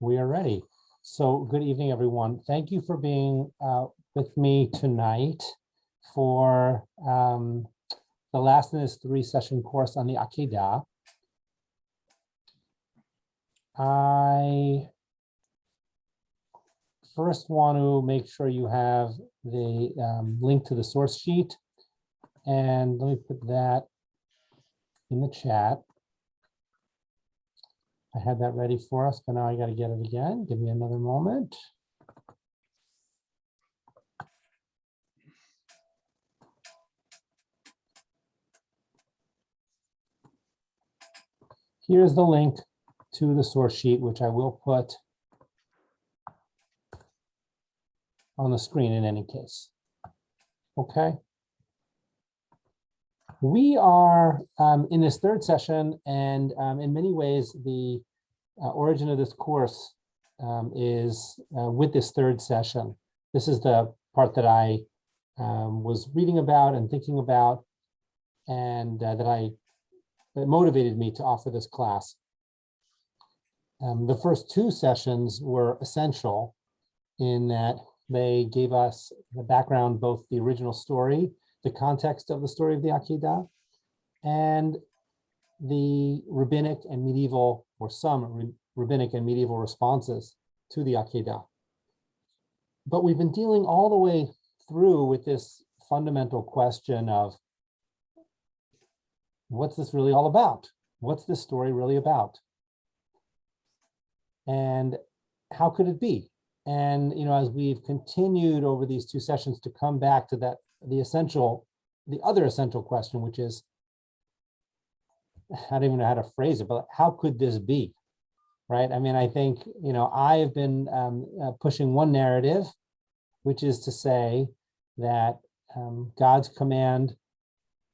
We are ready. So good evening, everyone. Thank you for being with me tonight for the last in this 3-session course on the Akeida. I first want to make sure you have the link to the source sheet. And let me put that in the chat. I had that ready for us, but now I got to get it again. Give me another moment. Here's the link to the source sheet, which I will put on the screen in any case. Okay. We are in this 3rd session, and in many ways, the origin of this course is with this 3rd session. This is the part that I was reading about and thinking about, and that motivated me to offer this class. The first 2 sessions were essential in that they gave us the background, both the original story, the context of the story of the Akeida, and the rabbinic and medieval, or some rabbinic and medieval responses to the Akeida. But we've been dealing all the way through with this fundamental question of, what's this really all about? What's this story really about? And how could it be? And, as we've continued over these 2 sessions to come back to that, the other essential question, which is, I don't even know how to phrase it, but how could this be, right? I mean, I think, I have been pushing one narrative, which is to say that God's command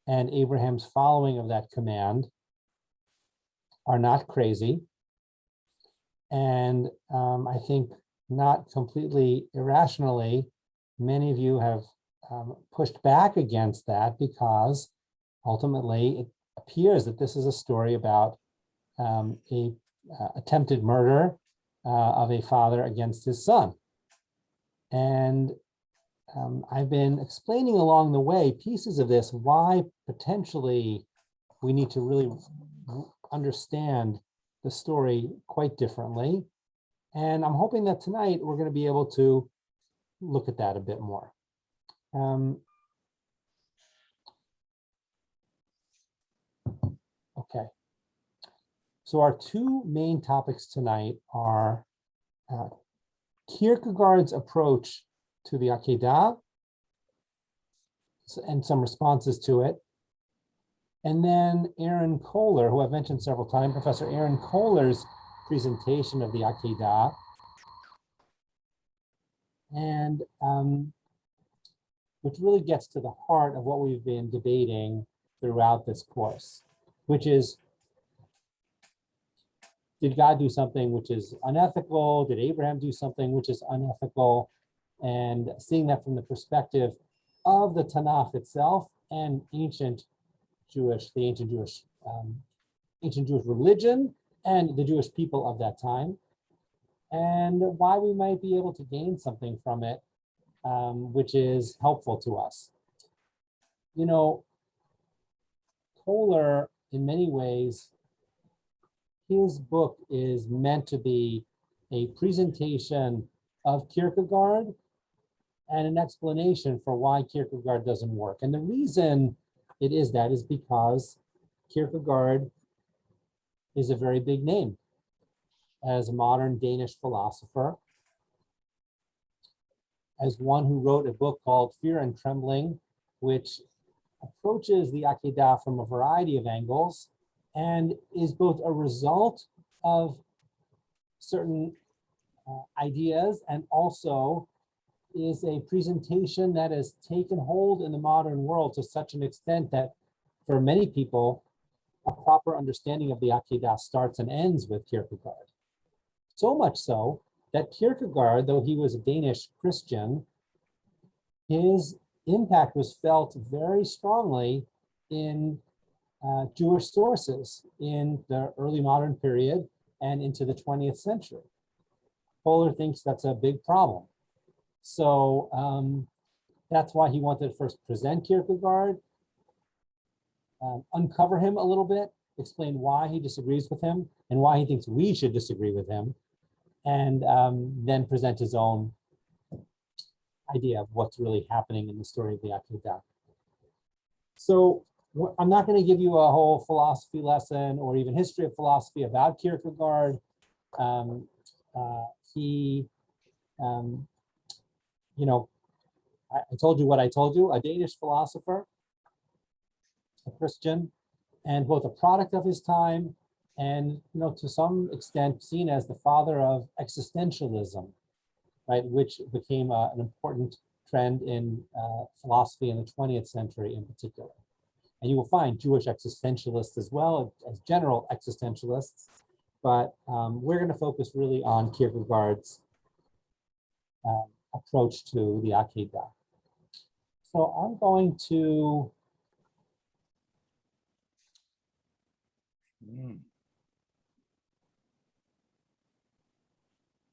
and Abraham's following of that command are not crazy. And I think not completely irrationally, many of you have pushed back against that because ultimately it appears that this is a story about a attempted murder of a father against his son. And I've been explaining along the way pieces of this, why potentially we need to really understand the story quite differently. And I'm hoping that tonight we're going to be able to look at that a bit more. Okay. So our 2 main topics tonight are Kierkegaard's approach to the Akeida and some responses to it. And then Aaron Kohler, who I've mentioned several times, Professor Aaron Kohler's presentation of the Akeida. And which really gets to the heart of what we've been debating throughout this course, which is, did God do something which is unethical? Did Abraham do something which is unethical? And seeing that from the perspective of the Tanakh itself and the ancient Jewish religion and the Jewish people of that time, and why we might be able to gain something from it, which is helpful to us. Kohler, in many ways, his book is meant to be a presentation of Kierkegaard and an explanation for why Kierkegaard doesn't work. And the reason it is that is because Kierkegaard is a very big name as a modern Danish philosopher, as one who wrote a book called Fear and Trembling, which approaches the Akeida from a variety of angles and is both a result of certain ideas and also is a presentation that has taken hold in the modern world to such an extent that for many people, a proper understanding of the Akeida starts and ends with Kierkegaard. So much so that Kierkegaard, though he was a Danish Christian, his impact was felt very strongly in Jewish sources in the early modern period and into the 20th century. Kohler thinks that's a big problem. So that's why he wanted to first present Kierkegaard, uncover him a little bit, explain why he disagrees with him and why he thinks we should disagree with him, and then present his own idea of what's really happening in the story of the Akeida. So I'm not going to give you a whole philosophy lesson or even history of philosophy about Kierkegaard. You know, I told you what I told you, a Danish philosopher, a Christian, and both a product of his time and, you know, to some extent seen as the father of existentialism, right, which became an important trend in philosophy in the 20th century in particular. And you will find Jewish existentialists as well as general existentialists, but we're going to focus really on Kierkegaard's approach to the Akeida. So I'm going to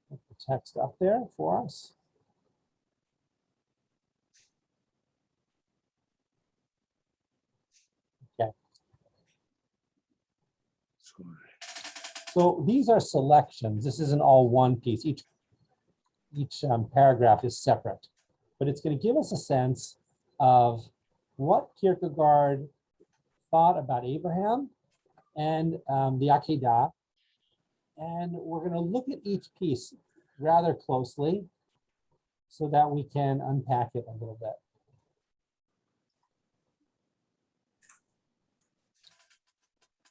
put the text up there for us. Okay. So these are selections. This isn't all one piece. Each paragraph is separate, but it's going to give us a sense of what Kierkegaard thought about Abraham and the Akeida. And we're going to look at each piece rather closely so that we can unpack it a little bit.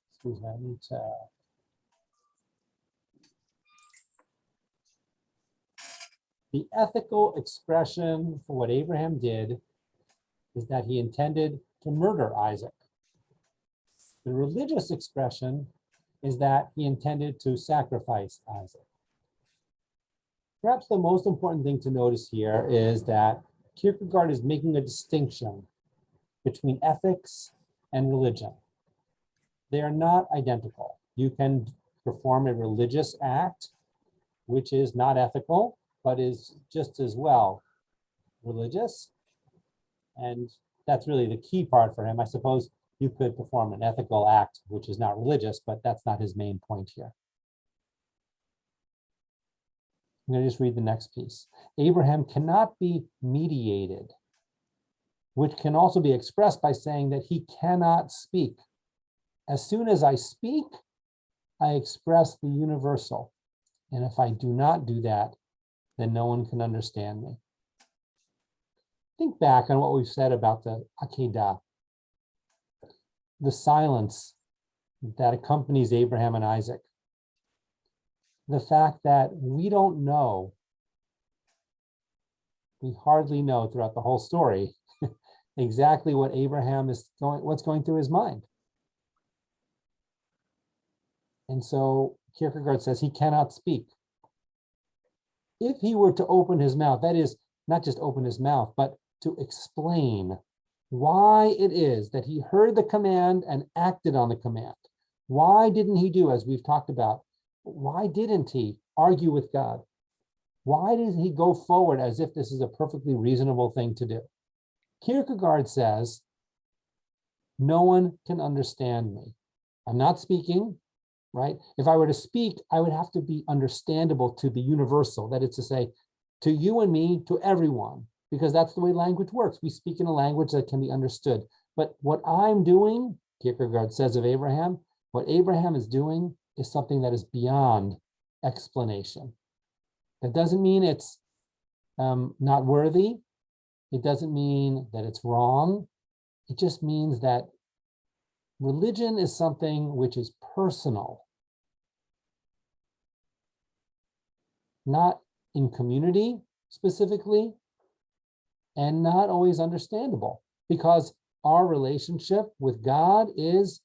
Excuse me, I need to. The ethical expression for what Abraham did is that he intended to murder Isaac. The religious expression is that he intended to sacrifice Isaac. Perhaps the most important thing to notice here is that Kierkegaard is making a distinction between ethics and religion. They are not identical. You can perform a religious act, which is not ethical, but is just as well religious. And that's really the key part for him. I suppose you could perform an ethical act, which is not religious, but that's not his main point here. I'm going to just read the next piece. Abraham cannot be mediated, which can also be expressed by saying that he cannot speak. As soon as I speak, I express the universal. And if I do not do that, then no one can understand me. Think back on what we've said about the Akeida, the silence that accompanies Abraham and Isaac, the fact that we don't know, we hardly know throughout the whole story exactly what Abraham is what's going through his mind. And so Kierkegaard says he cannot speak. If he were to open his mouth, that is, not just open his mouth, but to explain why it is that he heard the command and acted on the command. Why didn't he do, as we've talked about, why didn't he argue with God? Why didn't he go forward as if this is a perfectly reasonable thing to do? Kierkegaard says, no one can understand me. I'm not speaking, right? If I were to speak, I would have to be understandable to the universal, that is to say, to you and me, to everyone, because that's the way language works. We speak in a language that can be understood. But what I'm doing, Kierkegaard says of Abraham, what Abraham is doing is something that is beyond explanation. That doesn't mean it's not worthy. It doesn't mean that it's wrong. It just means that religion is something which is personal, not in community specifically, and not always understandable, because our relationship with God is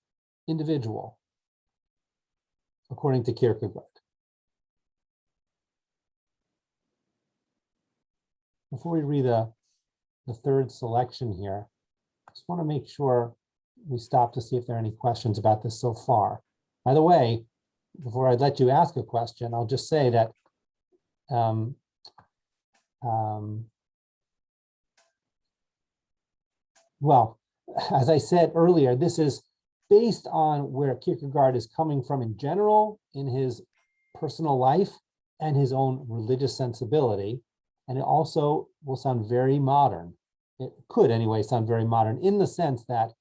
individual, according to Kierkegaard. Before we read the third selection here, I just want to make sure we stop to see if there are any questions about this so far. By the way, before I let you ask a question, I'll just say that um, well, as I said earlier, this is based on where Kierkegaard is coming from in general in his personal life and his own religious sensibility. And it also will sound very modern. It could anyway sound very modern in the sense that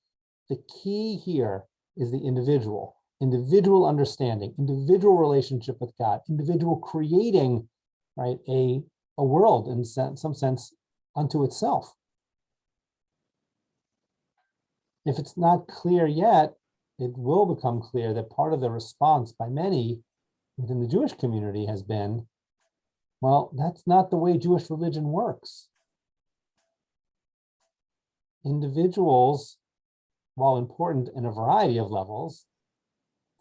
the key here is the individual understanding, individual relationship with God, individual creating, right, a world in some sense unto itself. If it's not clear yet, it will become clear that part of the response by many within the Jewish community has been, well, that's not the way Jewish religion works. Individuals, while important in a variety of levels,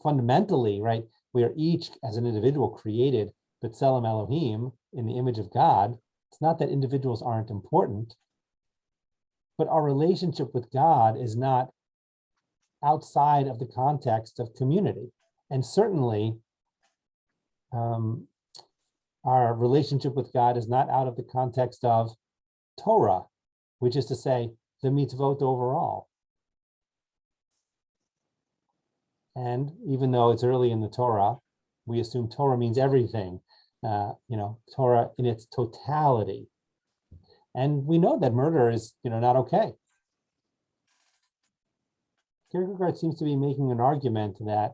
fundamentally, right, we are each as an individual created B'Tselem Elohim in the image of God. It's not that individuals aren't important, but our relationship with God is not outside of the context of community. And certainly our relationship with God is not out of the context of Torah, which is to say the mitzvot overall. And even though it's early in the Torah, we assume Torah means everything, Torah in its totality. And we know that murder is, not okay. Kierkegaard seems to be making an argument that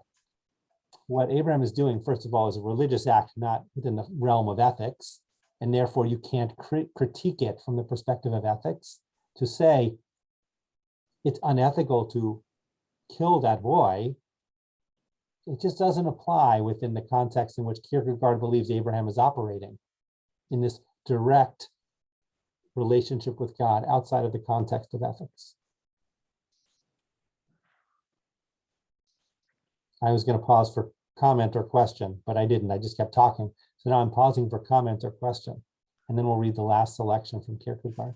what Abraham is doing, first of all, is a religious act, not within the realm of ethics, and therefore you can't critique it from the perspective of ethics. To say it's unethical to kill that boy, it just doesn't apply within the context in which Kierkegaard believes Abraham is operating, in this direct relationship with God outside of the context of ethics. I was going to pause for comment or question, but I didn't. I just kept talking. So now I'm pausing for comment or question, and then we'll read the last selection from Kierkegaard.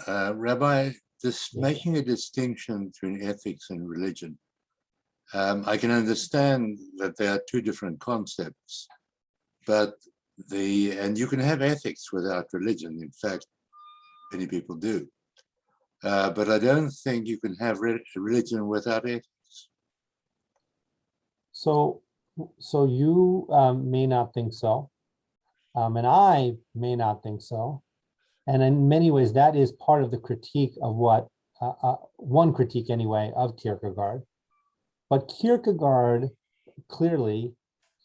Rabbi, making a distinction between ethics and religion, I can understand that there are two different concepts, but and you can have ethics without religion. In fact, many people do. But I don't think you can have religion without ethics. So you may not think so, and I may not think so. And in many ways, that is part of the critique of what, one critique anyway, of Kierkegaard. But Kierkegaard clearly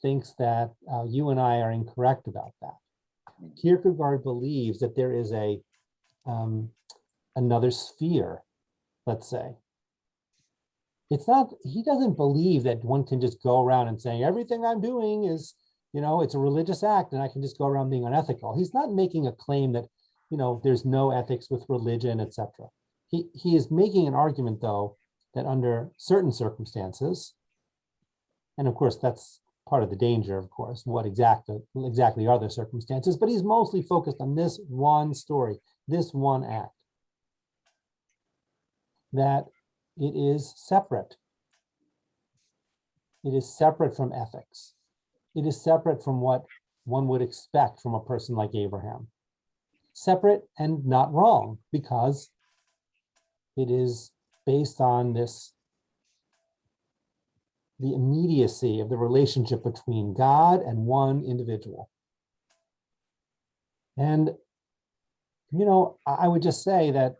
thinks that you and I are incorrect about that. Kierkegaard believes that there is another sphere, let's say. It's not, he doesn't believe that one can just go around and saying, everything I'm doing is, it's a religious act and I can just go around being unethical. He's not making a claim that, there's no ethics with religion, etc. He is making an argument, though, that under certain circumstances, and of course, that's part of the danger, of course, what exactly are the circumstances, but he's mostly focused on this one story, this one act, that it is separate. It is separate from ethics. It is separate from what one would expect from a person like Abraham. Separate and not wrong, because it is based on the immediacy of the relationship between God and one individual. And, I would just say that,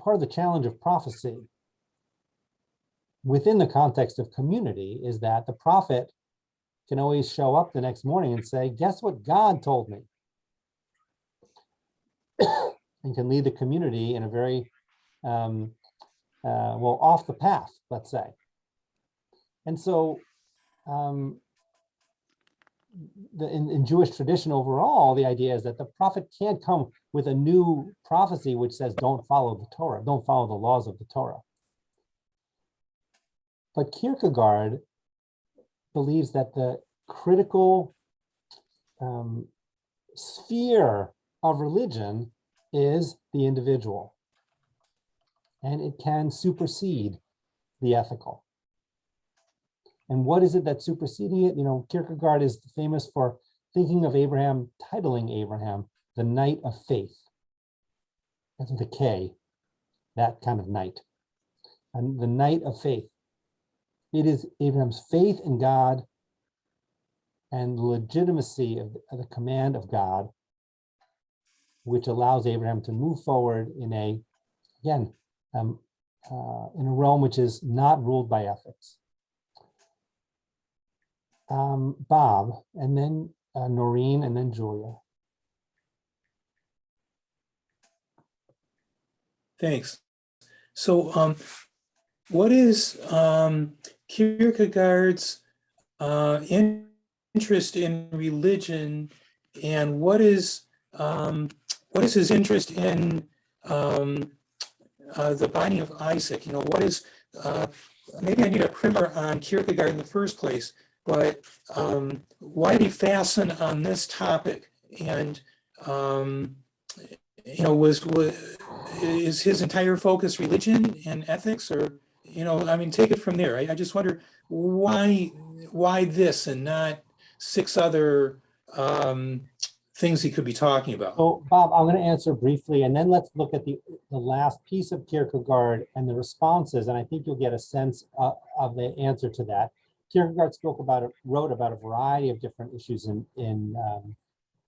part of the challenge of prophecy within the context of community is that the prophet can always show up the next morning and say, guess what God told me? And can lead the community in a very, off the path, let's say. And so in Jewish tradition overall, the idea is that the prophet can't come with a new prophecy which says, don't follow the Torah, don't follow the laws of the Torah. But Kierkegaard believes that the critical sphere of religion is the individual. And it can supersede the ethical. And what is it that's superseding it? You know, Kierkegaard is famous for thinking of Abraham, titling Abraham, the Knight of Faith. That's with a K, that kind of knight. And the Knight of Faith. It is Abraham's faith in God and the legitimacy of the command of God, which allows Abraham to move forward in a, again, in a realm which is not ruled by ethics. Bob, and then Noreen, and then Julia. Thanks. So what is Kierkegaard's interest in religion, and what is his interest in the binding of Isaac? You know, what is, maybe I need a primer on Kierkegaard in the first place, but why did he fasten on this topic? And you know, is his entire focus religion and ethics, or, you know, I mean, take it from there. I just wonder why this and not 6 other things he could be talking about. So Bob, I'm going to answer briefly, and then let's look at the last piece of Kierkegaard and the responses, and I think you'll get a sense of the answer to that. Kierkegaard wrote about a variety of different issues in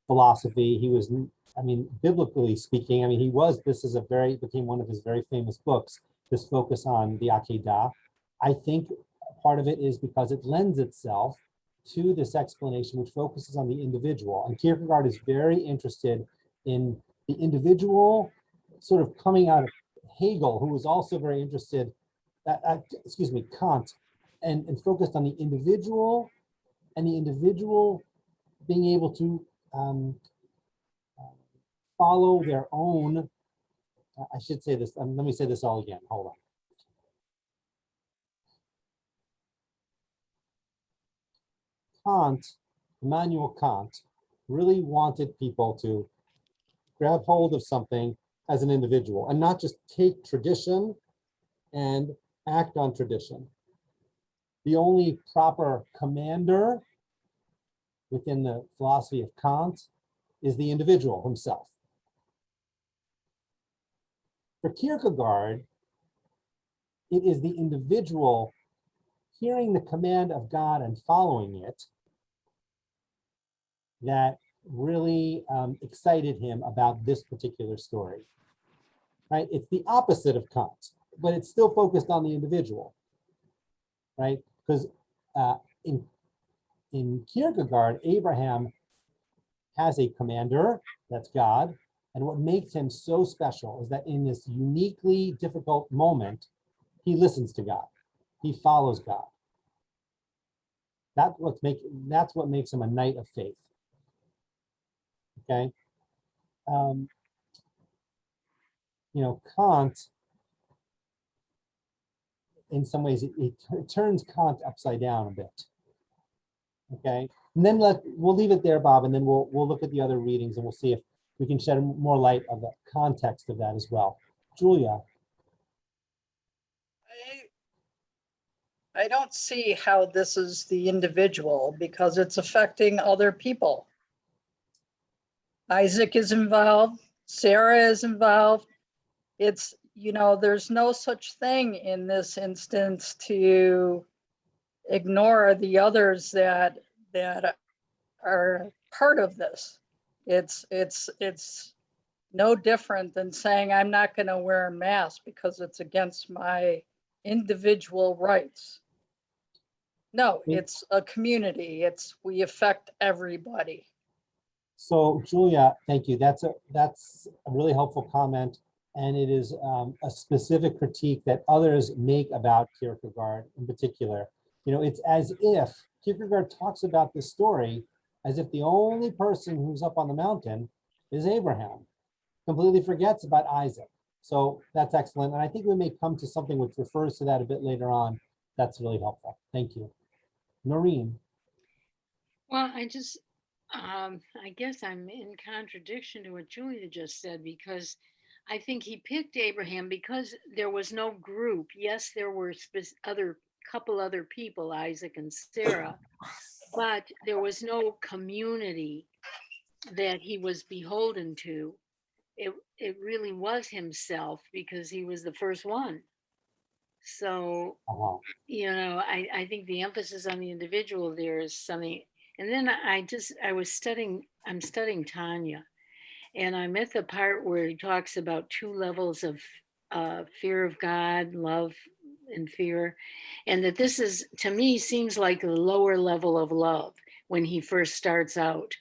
philosophy. He was, I mean, biblically speaking, I mean, became one of his very famous books, this focus on the Akeida. I think part of it is because it lends itself to this explanation, which focuses on the individual. And Kierkegaard is very interested in the individual, sort of coming out of Hegel, who was also very interested, Kant, and focused on the individual, and the individual being able to follow their own, I should say this, let me say this all again, hold on. Kant, Emmanuel Kant, really wanted people to grab hold of something as an individual and not just take tradition and act on tradition. The only proper commander within the philosophy of Kant is the individual himself. For Kierkegaard, it is the individual hearing the command of God and following it that really excited him about this particular story, right? It's the opposite of Kant, but it's still focused on the individual, right? Because in Kierkegaard, Abraham has a commander, that's God, and what makes him so special is that in this uniquely difficult moment, he listens to God, he follows God. That's what makes him a knight of faith. Okay, you know, Kant, in some ways, it turns Kant upside down a bit. Okay, and then we'll leave it there, Bob, and then we'll look at the other readings and we'll see if we can shed more light of the context of that as well. Julia. I don't see how this is the individual, because it's affecting other people. Isaac is involved, Sarah is involved. It's, you know, there's no such thing in this instance to ignore the others that are part of this. It's no different than saying I'm not going to wear a mask because it's against my individual rights. No, it's a community. We affect everybody. So Julia, thank you. That's a really helpful comment, and it is a specific critique that others make about Kierkegaard in particular. You know, it's as if Kierkegaard talks about this story as if the only person who's up on the mountain is Abraham, completely forgets about Isaac. So that's excellent, and I think we may come to something which refers to that a bit later on. That's really helpful. Thank you. Noreen. Well, I guess I'm in contradiction to what Julia just said, because I think he picked Abraham because there was no group. Yes, there were couple other people, Isaac and Sarah, but there was no community that he was beholden to. It really was himself because he was the first one. So, Uh-huh. I think the emphasis on the individual there is something. And then I'm studying Tanya, and I'm at the part where he talks about two levels of fear of God, love and fear. And that this is, to me, seems like the lower level of love when he first starts out,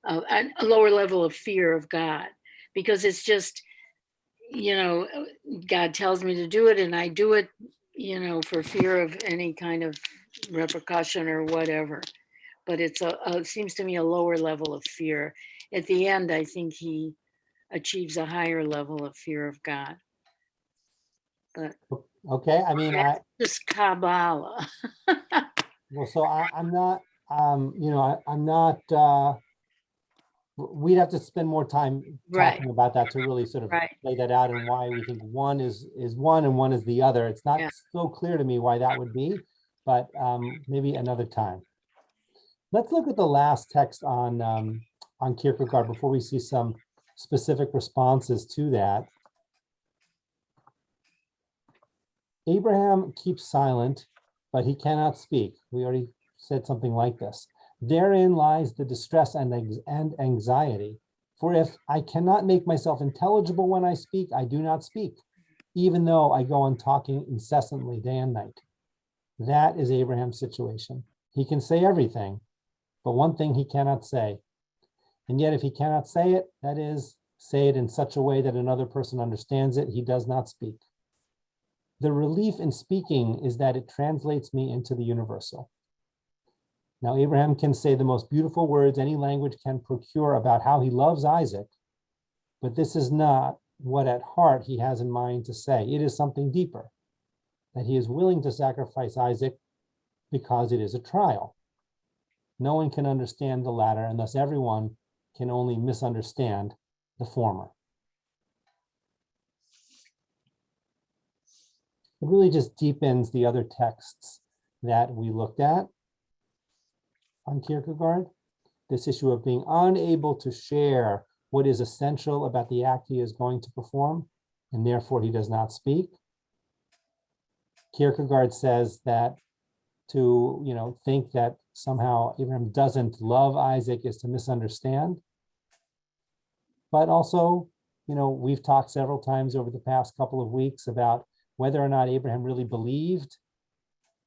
a lower level of fear of God, because it's just, God tells me to do it and I do it, for fear of any kind of repercussion or whatever. But it seems to me a lower level of fear. At the end, I think he achieves a higher level of fear of God. But Okay, I mean, just Kabbalah. well, so I'm not, I'm not, we'd have to spend more time Right. talking about that to really sort of Right. lay that out and why we think one is one and one is the other. It's not Yeah. so clear to me why that would be, but maybe another time. Let's look at the last text on Kierkegaard before we see some specific responses to that. Abraham keeps silent, but he cannot speak. We already said something like this. Therein lies the distress and anxiety. For if I cannot make myself intelligible when I speak, I do not speak, even though I go on talking incessantly day and night. That is Abraham's situation. He can say everything, but one thing he cannot say. And yet if he cannot say it, that is, say it in such a way that another person understands it, he does not speak. The relief in speaking is that it translates me into the universal. Now, Abraham can say the most beautiful words any language can procure about how he loves Isaac, but this is not what at heart he has in mind to say. It is something deeper, that he is willing to sacrifice Isaac because it is a trial. No one can understand the latter, and thus everyone can only misunderstand the former. It really just deepens the other texts that we looked at on Kierkegaard, this issue of being unable to share what is essential about the act he is going to perform, and therefore he does not speak. Kierkegaard says that to think that somehow Abraham doesn't love Isaac is to misunderstand. But also, we've talked several times over the past couple of weeks about whether or not Abraham really believed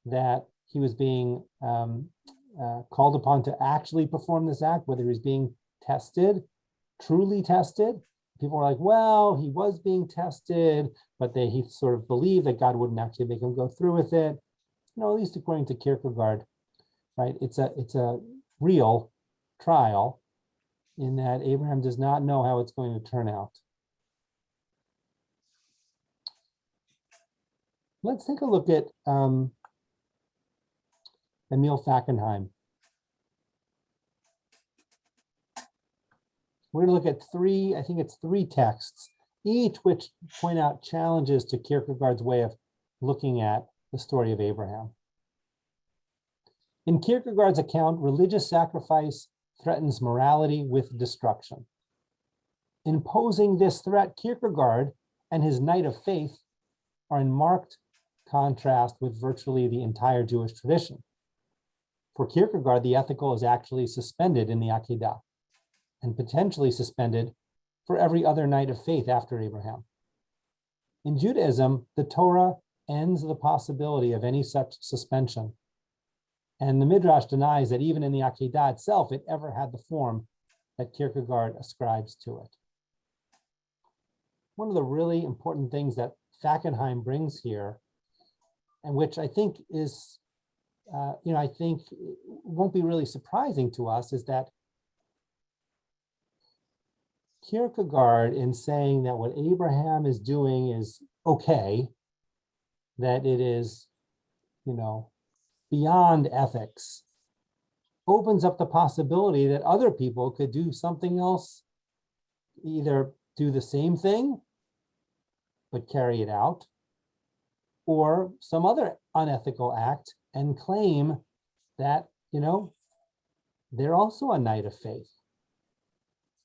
that he was being called upon to actually perform this act, whether he was being tested, truly tested. People were like, well, he was being tested, but he sort of believed that God wouldn't actually make him go through with it. At least according to Kierkegaard, right? It's a real trial in that Abraham does not know how it's going to turn out. Let's take a look at Emil Fackenheim. We're going to look at three texts, each which point out challenges to Kierkegaard's way of looking at the story of Abraham. In Kierkegaard's account, religious sacrifice threatens morality with destruction. In posing this threat, Kierkegaard and his Knight of Faith are in marked contrast with virtually the entire Jewish tradition. For Kierkegaard, the ethical is actually suspended in the Akeida, and potentially suspended for every other Knight of Faith after Abraham. In Judaism, the Torah ends the possibility of any such suspension. And the Midrash denies that even in the Akeida itself, it ever had the form that Kierkegaard ascribes to it. One of the really important things that Fackenheim brings here, and which I think is, I think won't be really surprising to us, is that Kierkegaard, in saying that what Abraham is doing is okay, that it is, beyond ethics, opens up the possibility that other people could do something else, either do the same thing but carry it out, or some other unethical act and claim that, they're also a knight of faith.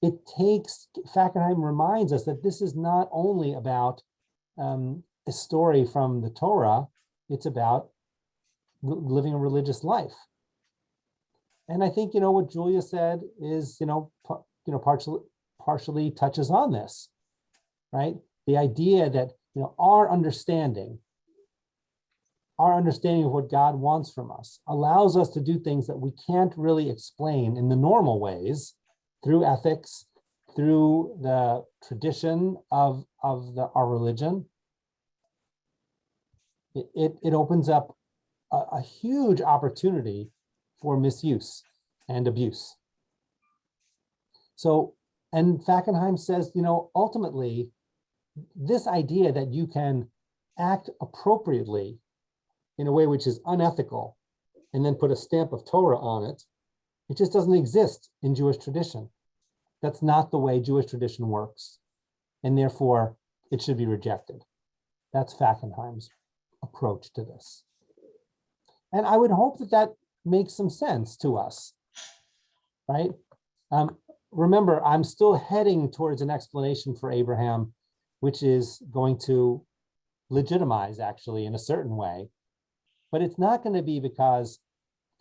Fackenheim reminds us that this is not only about a story from the Torah, it's about living a religious life. And I think, what Julia said is, partially touches on this, right? The idea that, our understanding of what God wants from us allows us to do things that we can't really explain in the normal ways through ethics, through the tradition of our religion. It opens up a huge opportunity for misuse and abuse. So, and Fackenheim says, ultimately, this idea that you can act appropriately in a way which is unethical and then put a stamp of Torah on it, it just doesn't exist in Jewish tradition. That's not the way Jewish tradition works. And therefore, it should be rejected. That's Fackenheim's approach to this. And I would hope that makes some sense to us, right? Remember, I'm still heading towards an explanation for Abraham, which is going to legitimize, actually, in a certain way. But it's not going to be because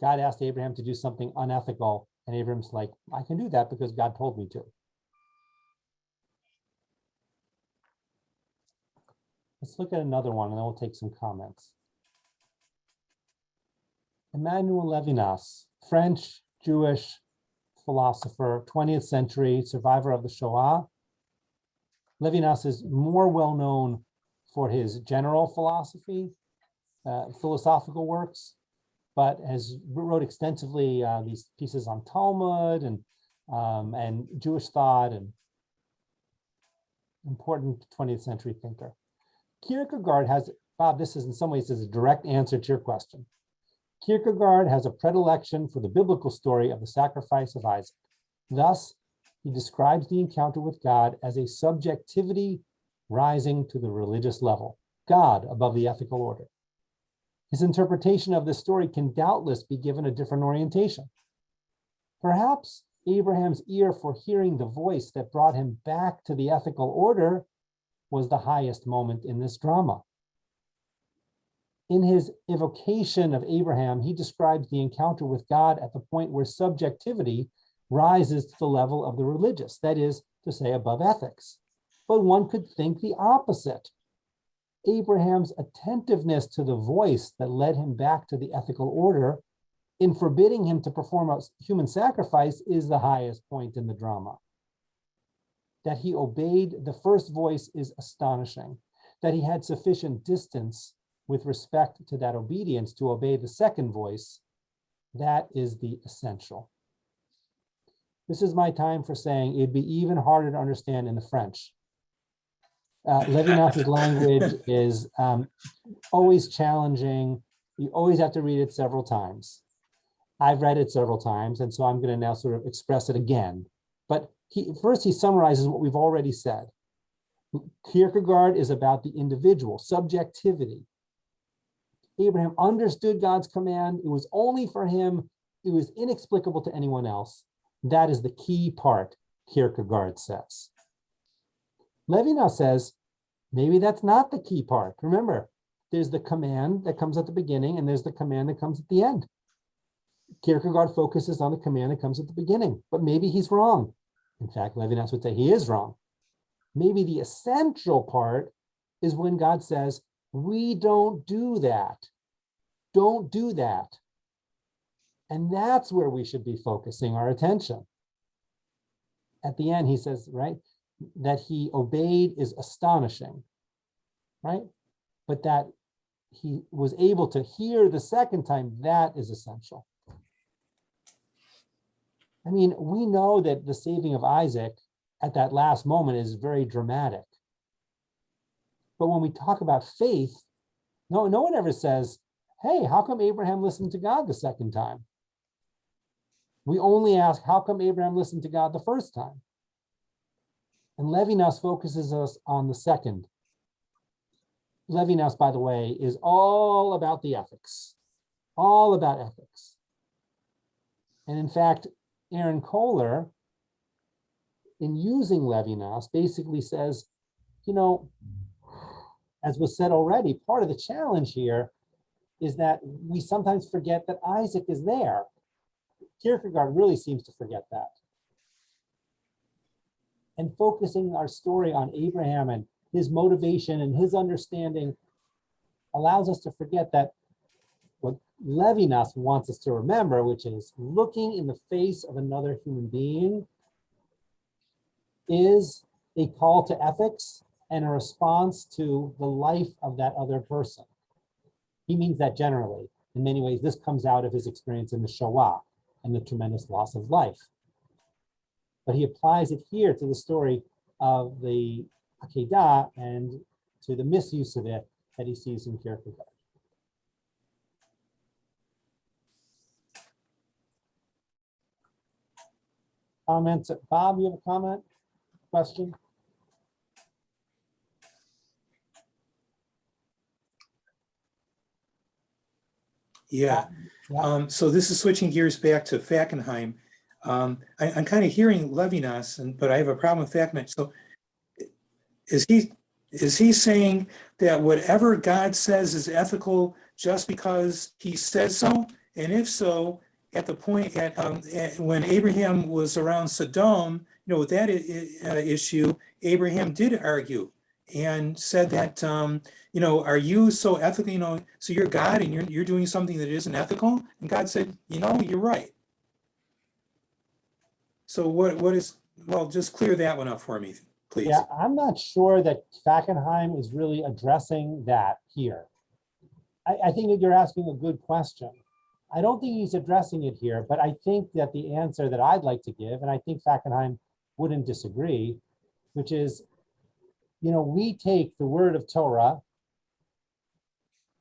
God asked Abraham to do something unethical, and Abraham's like, I can do that because God told me to. Let's look at another one, and then we'll take some comments. Emmanuel Levinos, French Jewish philosopher, 20th century, survivor of the Shoah. Levinos is more well known for his general philosophy, philosophical works, but wrote extensively these pieces on Talmud and Jewish thought, and important 20th century thinker. Kierkegaard has, Bob, this is in some ways is a direct answer to your question. Kierkegaard has a predilection for the biblical story of the sacrifice of Isaac. Thus, he describes the encounter with God as a subjectivity rising to the religious level, God above the ethical order. His interpretation of this story can doubtless be given a different orientation. Perhaps Abraham's ear for hearing the voice that brought him back to the ethical order was the highest moment in this drama. In his evocation of Abraham, he describes the encounter with God at the point where subjectivity rises to the level of the religious, that is to say, above ethics. But one could think the opposite. Abraham's attentiveness to the voice that led him back to the ethical order in forbidding him to perform a human sacrifice is the highest point in the drama. That he obeyed the first voice is astonishing. That he had sufficient distance with respect to that obedience to obey the second voice, that is the essential. This is my time for saying it'd be even harder to understand in the French. Levinas' language is always challenging. You always have to read it several times. I've read it several times, and so I'm going to now sort of express it again. But first he summarizes what we've already said. Kierkegaard is about the individual, subjectivity. Abraham understood God's command. It was only for him. It was inexplicable to anyone else. That is the key part, Kierkegaard says. Levinas says, maybe that's not the key part. Remember, there's the command that comes at the beginning and there's the command that comes at the end. Kierkegaard focuses on the command that comes at the beginning, but maybe he's wrong. In fact, Levinas would say he is wrong. Maybe the essential part is when God says, we don't do that. Don't do that. And that's where we should be focusing our attention. At the end, he says, right, that he obeyed is astonishing, right? But that he was able to hear the second time, that is essential. I mean, we know that the saving of Isaac at that last moment is very dramatic. But when we talk about faith, no one ever says, hey, how come Abraham listened to God the second time? We only ask, how come Abraham listened to God the first time? And Levinas focuses us on the second. Levinos, by the way, is all about the ethics, all about ethics. And in fact, Aaron Kohler, in using Levinas, basically says, you know, as was said already, part of the challenge here is that we sometimes forget that Isaac is there. Kierkegaard really seems to forget that. And focusing our story on Abraham and his motivation and his understanding allows us to forget that what Levinas wants us to remember, which is looking in the face of another human being, is a call to ethics and a response to the life of that other person. He means that generally. In many ways, this comes out of his experience in the Shoah and the tremendous loss of life. But he applies it here to the story of the Akeida and to the misuse of it that he sees in Kierkegaard. Comments? Bob, you have a comment? Question? Yeah. Yeah. So this is switching gears back to Fackenheim. I'm kind of hearing Levinas, but I have a problem with Fackenheim. So is he saying that whatever God says is ethical just because he says so? And if so, at the point when Abraham was around Sodom, with that issue, Abraham did argue and said that, are you so ethical, so you're God and you're doing something that isn't ethical? And God said, you're right. So what is, well, just clear that one up for me, please. Yeah, I'm not sure that Fackenheim is really addressing that here. I think that you're asking a good question. I don't think he's addressing it here, but I think that the answer that I'd like to give, and I think Fackenheim wouldn't disagree, which is, we take the word of Torah,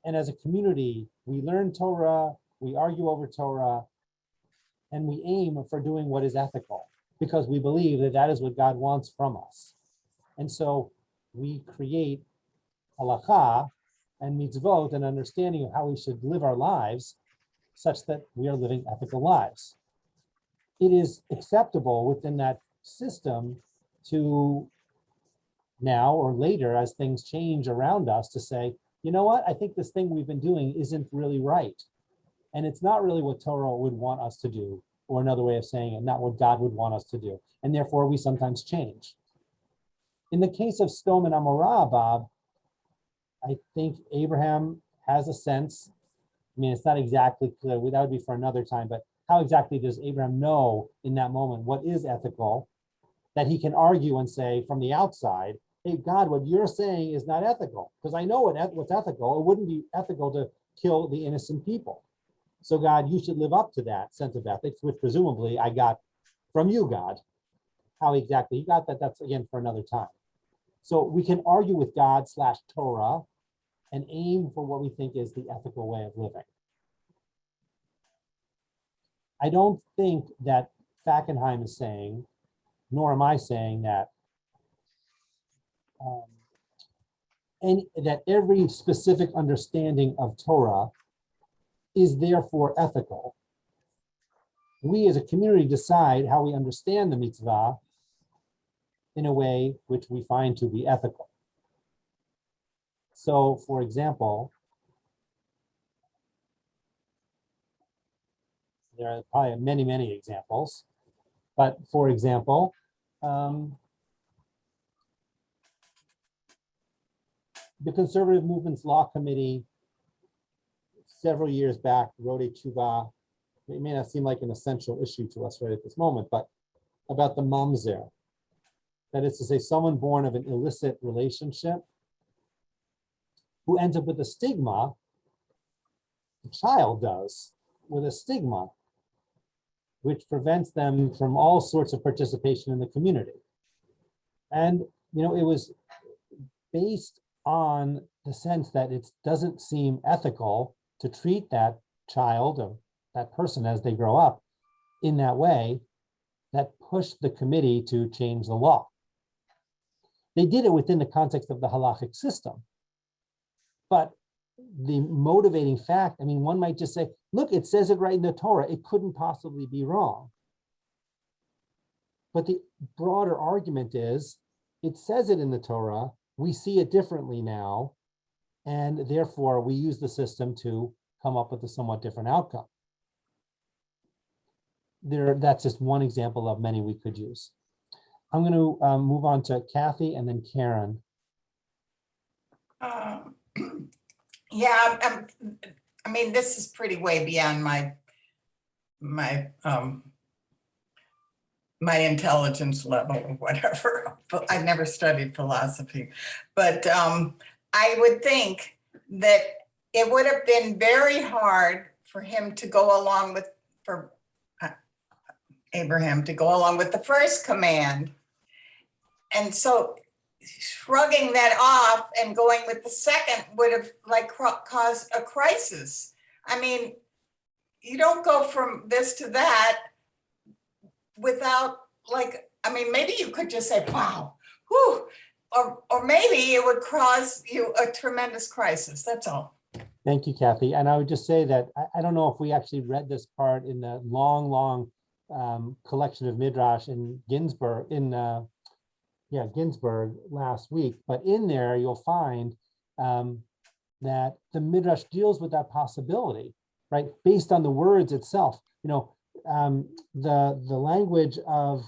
and as a community, we learn Torah, we argue over Torah, and we aim for doing what is ethical because we believe that that is what God wants from us. And so we create halakha and mitzvot, an understanding of how we should live our lives such that we are living ethical lives. It is acceptable within that system to now or later, as things change around us, to say, you know what, I think this thing we've been doing isn't really right. And it's not really what Torah would want us to do, or another way of saying it, not what God would want us to do. And therefore we sometimes change. In the case of Sodom and Amorah, Bob, I think Abraham has a sense, it's not exactly clear, that would be for another time, but how exactly does Abraham know in that moment what is ethical, that he can argue and say from the outside, hey, God, what you're saying is not ethical, because I know what's ethical. It wouldn't be ethical to kill the innocent people. So God, you should live up to that sense of ethics, which presumably I got from you, God. How exactly he got that, that's again for another time. So we can argue with God / Torah and aim for what we think is the ethical way of living. I don't think that Fackenheim is saying, nor am I saying that, and that every specific understanding of Torah is therefore ethical. We as a community decide how we understand the mitzvah in a way which we find to be ethical. So, for example, there are probably many, many examples, but for example, the Conservative Movement's Law Committee several years back wrote a tshuva. It may not seem like an essential issue to us right at this moment, but about the mamzer. That is to say, someone born of an illicit relationship who ends up with a stigma, the child does, with a stigma, which prevents them from all sorts of participation in the community. And, it was based on the sense that it doesn't seem ethical to treat that child or that person as they grow up in that way, that pushed the committee to change the law. They did it within the context of the halachic system. But the motivating fact, I mean, one might just say, look, it says it right in the Torah. It couldn't possibly be wrong. But the broader argument is, it says it in the Torah. We see it differently now. And therefore, we use the system to come up with a somewhat different outcome. That's just one example of many we could use. I'm going to move on to Kathy and then Karen. Yeah, I mean, this is pretty way beyond my intelligence level or whatever. But I never studied philosophy, but I would think that it would have been very hard for him to go along with, for Abraham to go along with the first command. And so shrugging that off and going with the second would have like caused a crisis. I mean, you don't go from this to that without like, I mean, maybe you could just say, wow, whew, or maybe it would cause you a tremendous crisis. That's all. Thank you, Kathy. And I would just say that I don't know if we actually read this part in the long collection of Midrash in Ginsburg, Ginsburg last week, but in there you'll find that the Midrash deals with that possibility, right? Based on the words itself. You know, the language of,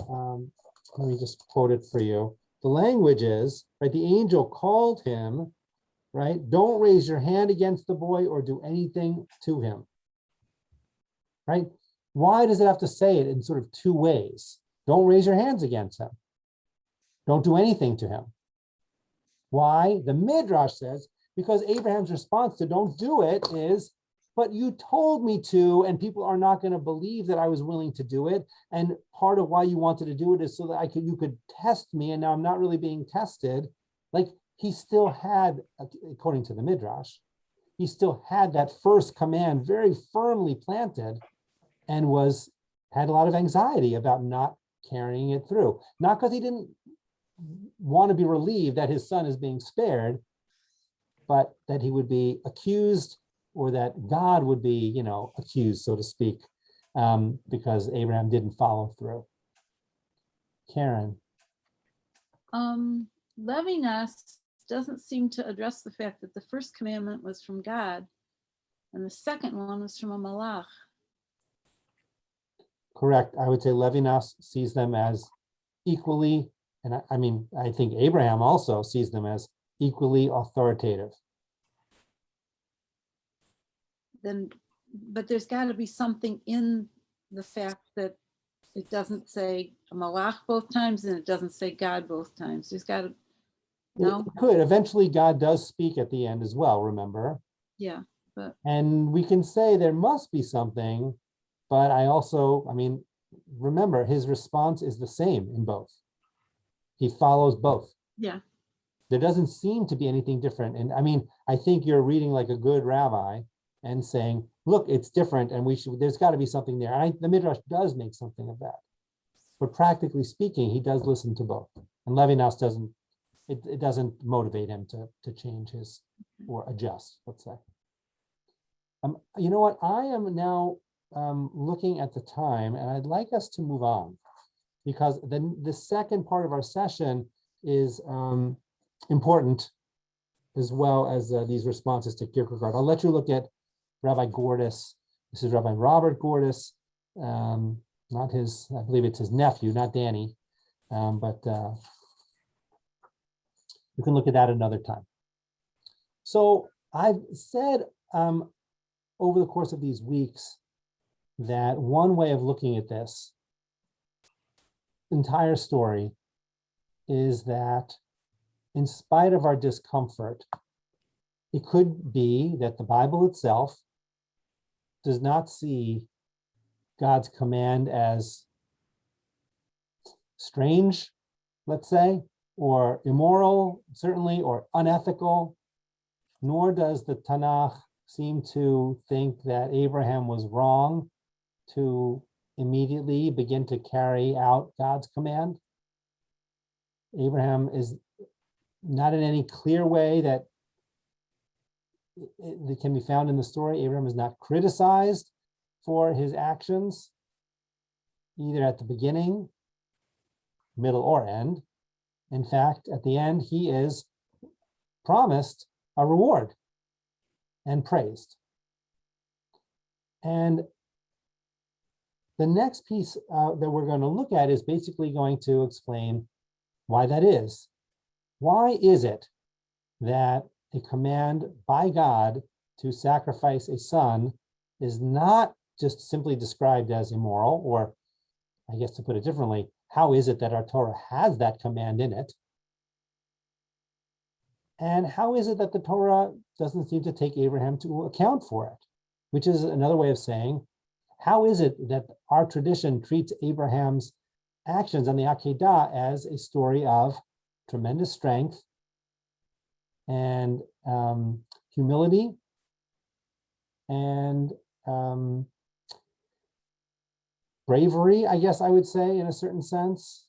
let me just quote it for you. The language is, right, the angel called him, right? Don't raise your hand against the boy or do anything to him, right? Why does it have to say it in sort of two ways? Don't raise your hands against him. Don't do anything to him. Why? The Midrash says, because Abraham's response to don't do it is, but you told me to, and people are not going to believe that I was willing to do it. And part of why you wanted to do it is so that you could test me, and now I'm not really being tested. Like he still had, according to the Midrash, he still had that first command very firmly planted and had a lot of anxiety about not carrying it through. Not because he didn't want to be relieved that his son is being spared, but that he would be accused, or that God would be, accused, so to speak, because Abraham didn't follow through. Karen. Levinos doesn't seem to address the fact that the first commandment was from God and the second one was from a malach. Correct. I would say Levinos sees them as equally, and I think Abraham also sees them as equally authoritative. But there's got to be something in the fact that it doesn't say a malach both times and it doesn't say God both times. There's got to, no? It could. Eventually God does speak at the end as well, remember? Yeah, but. And we can say there must be something, but remember his response is the same in both. He follows both. Yeah. There doesn't seem to be anything different. And I think you're reading like a good rabbi and saying, look, it's different and there's got to be something there. And the Midrash does make something of that. But practically speaking, he does listen to both. And Levinos doesn't, it doesn't motivate him to change his, or adjust, let's say. You know what, I am now looking at the time and I'd like us to move on, because then the second part of our session is important, as well as these responses to Kierkegaard. I'll let you look at Rabbi Gordis. This is Rabbi Robert Gordis, not his, I believe it's his nephew, not Danny, but you can look at that another time. So I've said over the course of these weeks that one way of looking at this entire story is that in spite of our discomfort, it could be that the Bible itself does not see God's command as strange, let's say, or immoral, certainly, or unethical, nor does the Tanakh seem to think that Abraham was wrong to immediately begin to carry out God's command. Abraham is not in any clear way that that can be found in the story. Abraham is not criticized for his actions, either at the beginning, middle, or end. In fact, at the end, he is promised a reward and praised. And the next piece that we're going to look at is basically going to explain why that is. Why is it that a command by God to sacrifice a son is not just simply described as immoral, or I guess to put it differently, how is it that our Torah has that command in it? And how is it that the Torah doesn't seem to take Abraham to account for it? Which is another way of saying, how is it that our tradition treats Abraham's actions on the Akeida as a story of tremendous strength and humility and bravery, I guess I would say, in a certain sense,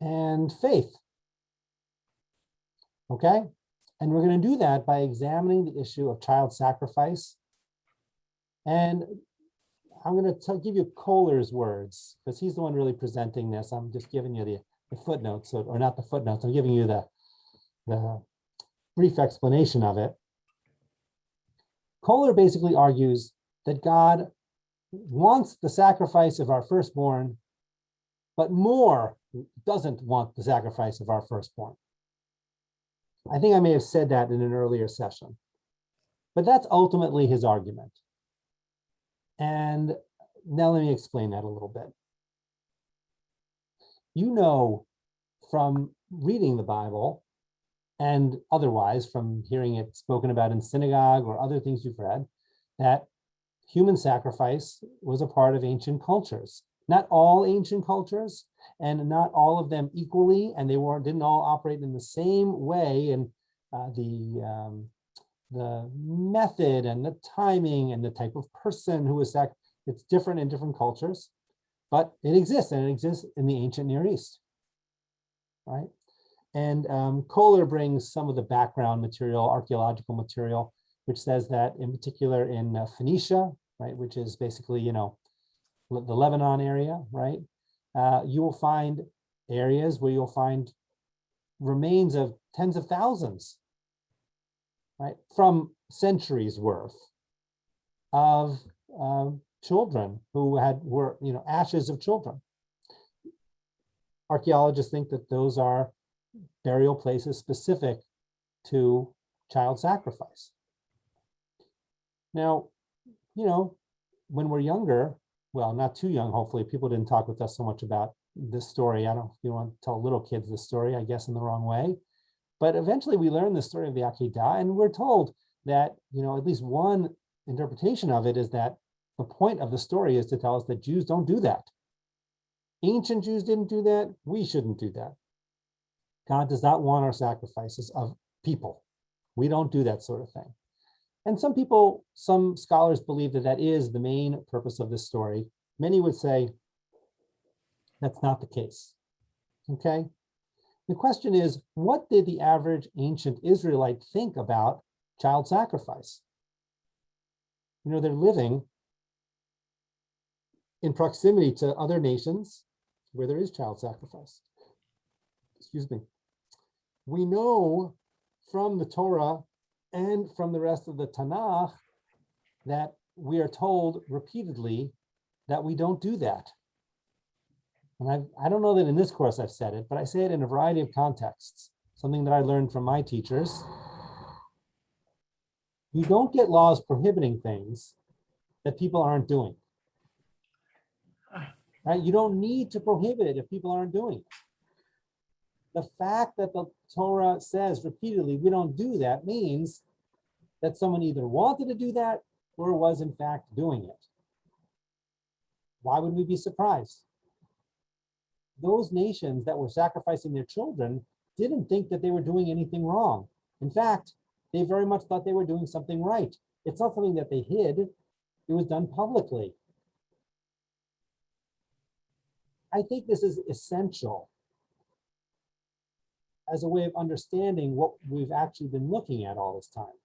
and faith? Okay, and we're going to do that by examining the issue of child sacrifice. And I'm going to give you Kohler's words, because he's the one really presenting this. I'm just giving you the footnotes, or not the footnotes. I'm giving you the brief explanation of it. Kohler basically argues that God wants the sacrifice of our firstborn, but more doesn't want the sacrifice of our firstborn. I think I may have said that in an earlier session, but that's ultimately his argument. And now let me explain that a little bit. You know from reading the Bible and otherwise from hearing it spoken about in synagogue or other things you've read, that human sacrifice was a part of ancient cultures. Not all ancient cultures, and not all of them equally, and they didn't all operate in the same way, and the method and the timing and the type of person who was it's different in different cultures, but it exists, and it exists in the ancient Near East, right? And Kohler brings some of the background material, archaeological material, which says that in particular in Phoenicia, right, which is basically, the Lebanon area, right? You will find areas where you'll find remains of tens of thousands, right, from centuries worth of children who were ashes of children. Archaeologists think that those are burial places specific to child sacrifice. Now, when we're younger, well, not too young, hopefully, people didn't talk with us so much about this story. I don't know if you want to tell little kids this story, I guess, in the wrong way. But eventually we learn the story of the Akeida, and we're told that, at least one interpretation of it is that the point of the story is to tell us that Jews don't do that. Ancient Jews didn't do that. We shouldn't do that. God does not want our sacrifices of people. We don't do that sort of thing. And some scholars believe that that is the main purpose of this story. Many would say that's not the case, okay? The question is, what did the average ancient Israelite think about child sacrifice? They're living in proximity to other nations where there is child sacrifice. Excuse me. We know from the Torah and from the rest of the Tanakh that we are told repeatedly that we don't do that. And I don't know that in this course I've said it, but I say it in a variety of contexts, something that I learned from my teachers. You don't get laws prohibiting things that people aren't doing. Right? You don't need to prohibit it if people aren't doing it. The fact that the Torah says repeatedly we don't do that means that someone either wanted to do that or was in fact doing it. Why would we be surprised? Those nations that were sacrificing their children didn't think that they were doing anything wrong. In fact, they very much thought they were doing something right. It's not something that they hid. It was done publicly. I think this is essential as a way of understanding what we've actually been looking at all this time.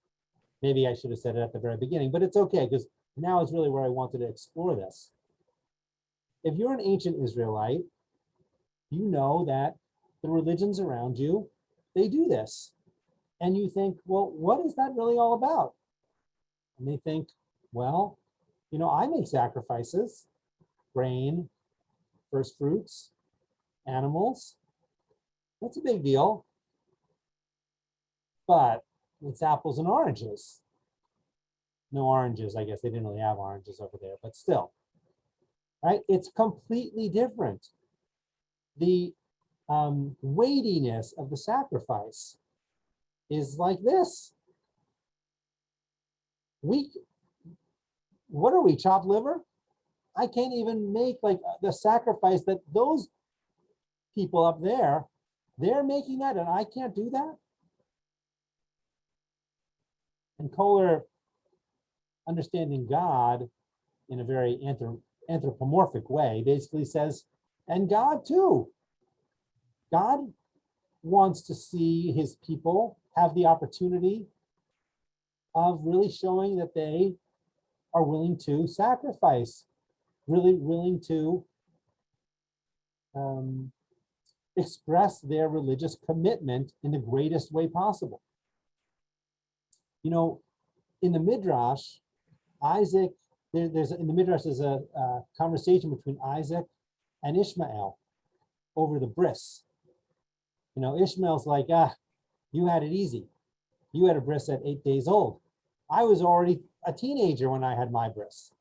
Maybe I should have said it at the very beginning, but it's okay, because now is really where I wanted to explore this. If you're an ancient Israelite, you know that the religions around you, they do this. And you think, well, what is that really all about? And they think, well, I make sacrifices, grain, first fruits, animals. That's a big deal. But it's apples and oranges. No oranges, I guess they didn't really have oranges over there, but still, right? It's completely different. The weightiness of the sacrifice is like this. What are we, chopped liver? I can't even make like the sacrifice that those people up there, they're making that, and I can't do that. And Kohler, understanding God in a very anthropomorphic way, basically says, and God too. God wants to see his people have the opportunity of really showing that they are willing to sacrifice, really willing to express their religious commitment in the greatest way possible. In the Midrash, Isaac, there's a conversation between Isaac and Ishmael over the bris. Ishmael's like, you had it easy. You had a bris at 8 days old. I was already a teenager when I had my bris.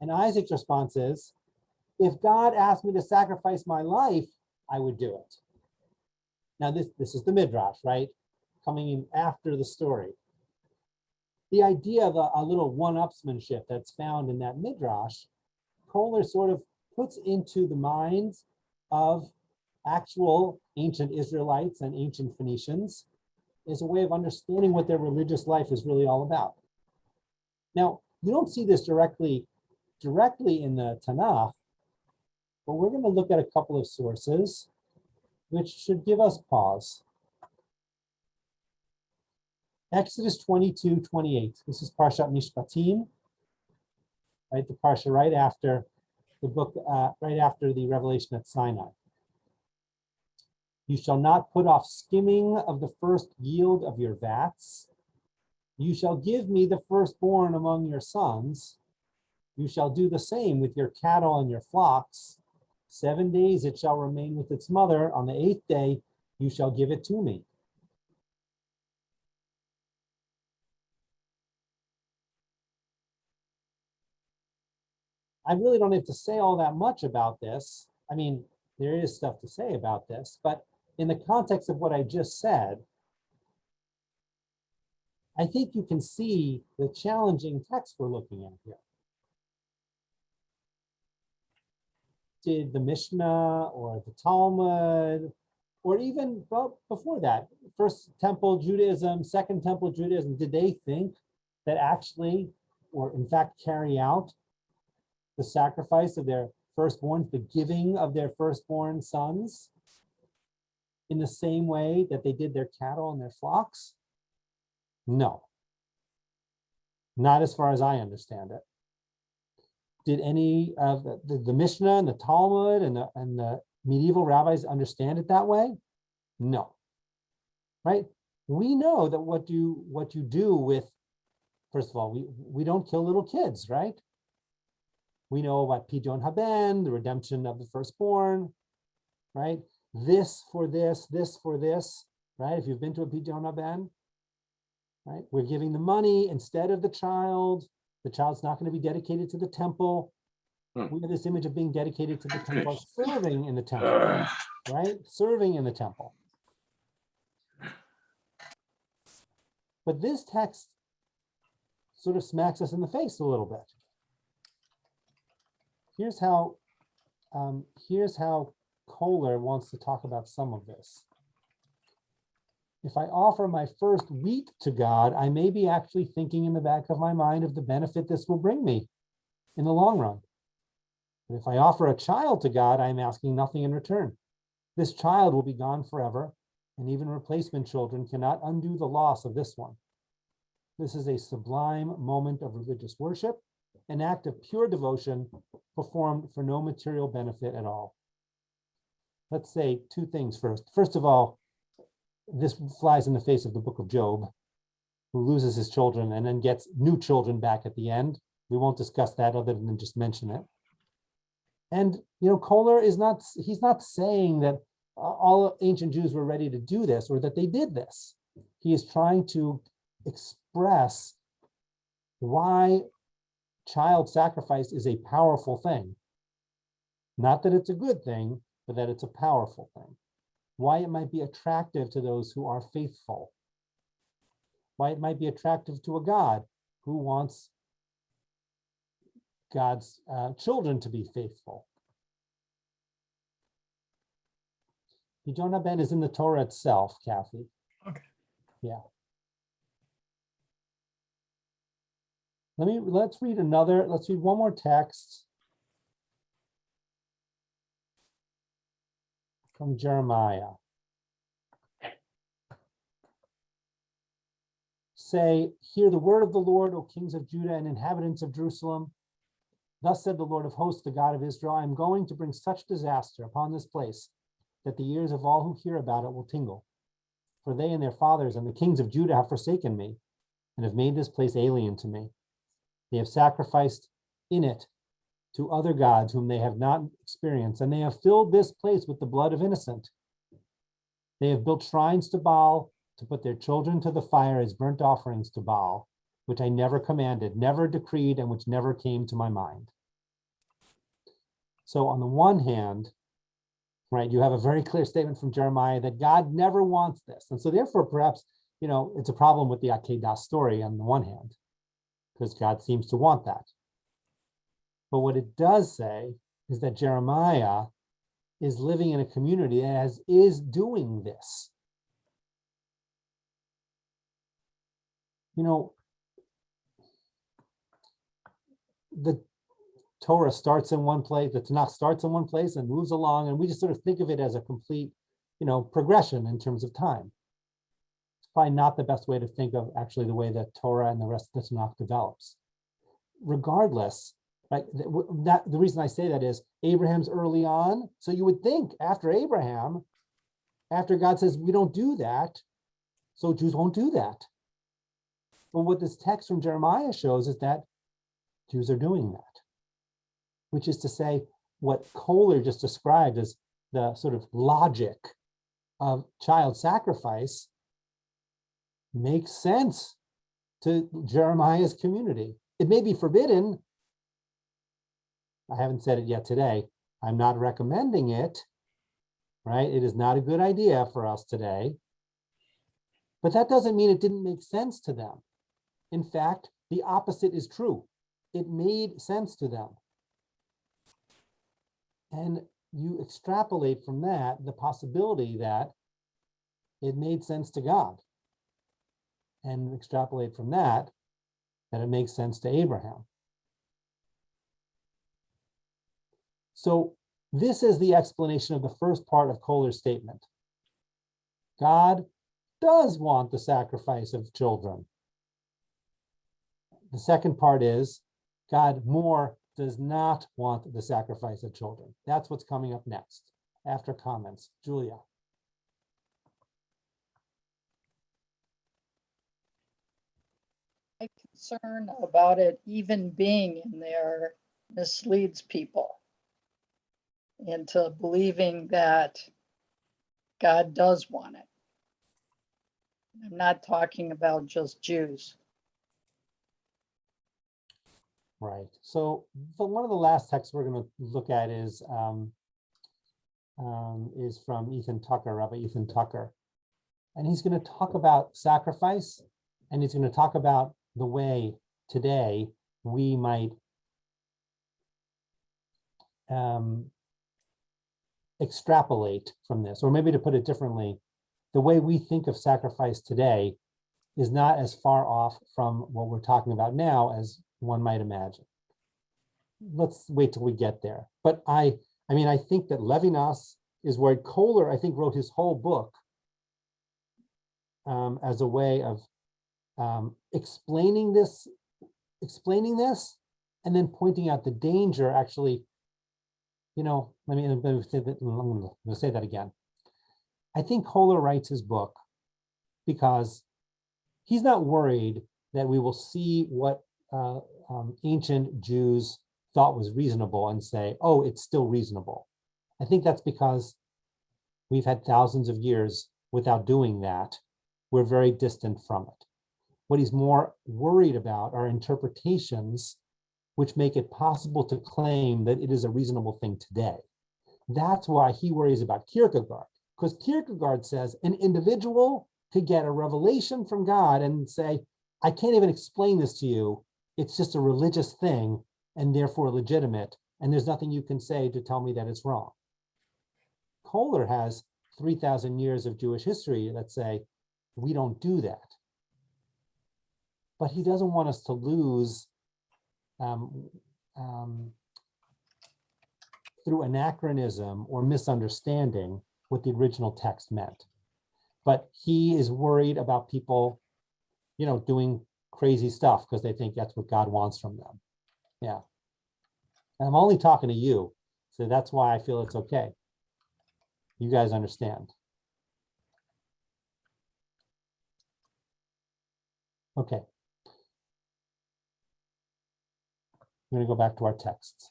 And Isaac's response is, if God asked me to sacrifice my life, I would do it. Now this is the Midrash, right? Coming in after the story. The idea of a little one-upsmanship that's found in that Midrash, Kohler sort of puts into the minds of actual ancient Israelites and ancient Phoenicians is a way of understanding what their religious life is really all about. Now, you don't see this directly in the Tanakh, but we're going to look at a couple of sources which should give us pause. Exodus 22:28. This is Parshat Mishpatim, right? The parsha right after the book, right after the revelation at Sinai. You shall not put off skimming of the first yield of your vats. You shall give me the firstborn among your sons. You shall do the same with your cattle and your flocks. 7 days it shall remain with its mother. On the 8th day you shall give it to me. I really don't have to say all that much about this. I mean, there is stuff to say about this, but in the context of what I just said, I think you can see the challenging text we're looking at here. Did the Mishnah or the Talmud, or even before that, First Temple Judaism, Second Temple Judaism, did they think that actually, or in fact carry out the sacrifice of their firstborn, the giving of their firstborn sons in the same way that they did their cattle and their flocks? No, not as far as I understand it. Did any of the Mishnah and the Talmud and the medieval rabbis understand it that way? No, right? We know that what you do with, first of all, we don't kill little kids, right? We know about Pidyon Haben, the redemption of the firstborn, right? This for this, right? If you've been to a Pidyon Haben, right? We're giving the money instead of the child. The child's not going to be dedicated to the temple. We have this image of being dedicated to the temple, serving in the temple, right? Serving in the temple. But this text sort of smacks us in the face a little bit. Here's how Kohler wants to talk about some of this. If I offer my first wheat to God, I may be actually thinking in the back of my mind of the benefit this will bring me in the long run. But if I offer a child to God, I'm asking nothing in return. This child will be gone forever, and even replacement children cannot undo the loss of this one. This is a sublime moment of religious worship, an act of pure devotion performed for no material benefit at all. Let's say two things first. First of all, this flies in the face of the book of Job, who loses his children and then gets new children back at the end. We won't discuss that other than just mention it. And, Kohler he's not saying that all ancient Jews were ready to do this or that they did this. He is trying to express why child sacrifice is a powerful thing. Not that it's a good thing, but that it's a powerful thing. Why it might be attractive to those who are faithful. Why it might be attractive to a God who wants God's children to be faithful. Jonah Ben is in the Torah itself, Kathy. Okay. Yeah. Let's read one more text from Jeremiah. Say, hear the word of the Lord, O kings of Judah and inhabitants of Jerusalem. Thus said the Lord of hosts, the God of Israel, I am going to bring such disaster upon this place that the ears of all who hear about it will tingle. For they and their fathers and the kings of Judah have forsaken me and have made this place alien to me. They have sacrificed in it to other gods whom they have not experienced, and they have filled this place with the blood of innocent. They have built shrines to Baal to put their children to the fire as burnt offerings to Baal, which I never commanded, never decreed, and which never came to my mind. So on the one hand, right, you have a very clear statement from Jeremiah that God never wants this. And so therefore, perhaps, it's a problem with the Akeida story on the one hand, because God seems to want that. But what it does say is that Jeremiah is living in a community that is doing this. The Torah starts in one place, the Tanakh starts in one place and moves along, and we just sort of think of it as a complete, progression in terms of time. It's probably not the best way to think of actually the way that Torah and the rest of the Tanakh develops. Regardless, right, the reason I say that is Abraham's early on, so you would think after Abraham, after God says we don't do that, so Jews won't do that. But what this text from Jeremiah shows is that Jews are doing that, which is to say what Kohler just described as the sort of logic of child sacrifice makes sense to Jeremiah's community. It may be forbidden. I haven't said it yet today. I'm not recommending it, right? It is not a good idea for us today. But that doesn't mean it didn't make sense to them. In fact, the opposite is true. It made sense to them. And you extrapolate from that the possibility that it made sense to God. And extrapolate from that it makes sense to Abraham. So this is the explanation of the first part of Kohler's statement. God does want the sacrifice of children. The second part is God more does not want the sacrifice of children. That's what's coming up next after comments. Julia. My concern about it even being in there misleads people into believing that God does want it. I'm not talking about just Jews. Right. So one of the last texts we're going to look at is from Ethan Tucker, Rabbi Ethan Tucker. And he's going to talk about sacrifice, and he's going to talk about the way today we might extrapolate from this, or maybe to put it differently, the way we think of sacrifice today is not as far off from what we're talking about now as one might imagine. Let's wait till we get there. But I think that Levinos is where Kohler, I think, wrote his whole book as a way of explaining this, and then pointing out the danger. Actually, let me say that. I'm going to say that again. I think Kohler writes his book because he's not worried that we will see what ancient Jews thought was reasonable and say, oh, it's still reasonable. I think that's because we've had thousands of years without doing that. We're very distant from it. What he's more worried about are interpretations which make it possible to claim that it is a reasonable thing today. That's why he worries about Kierkegaard, because Kierkegaard says an individual could get a revelation from God and say, I can't even explain this to you. It's just a religious thing and therefore legitimate. And there's nothing you can say to tell me that it's wrong. Kohler has 3,000 years of Jewish history that say, we don't do that. But he doesn't want us to lose through anachronism or misunderstanding what the original text meant. But he is worried about people, doing crazy stuff because they think that's what God wants from them. Yeah. And I'm only talking to you, so that's why I feel it's okay. You guys understand. Okay. I'm going to go back to our texts.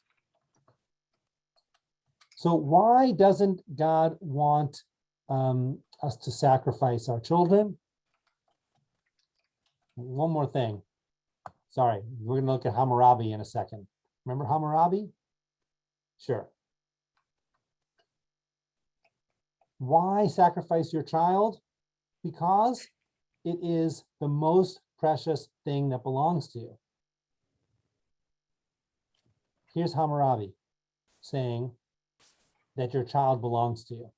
So why doesn't God want us to sacrifice our children? One more thing. Sorry, we're going to look at Hammurabi in a second. Remember Hammurabi? Sure. Why sacrifice your child? Because it is the most precious thing that belongs to you. Here's Hammurabi saying that your child belongs to you.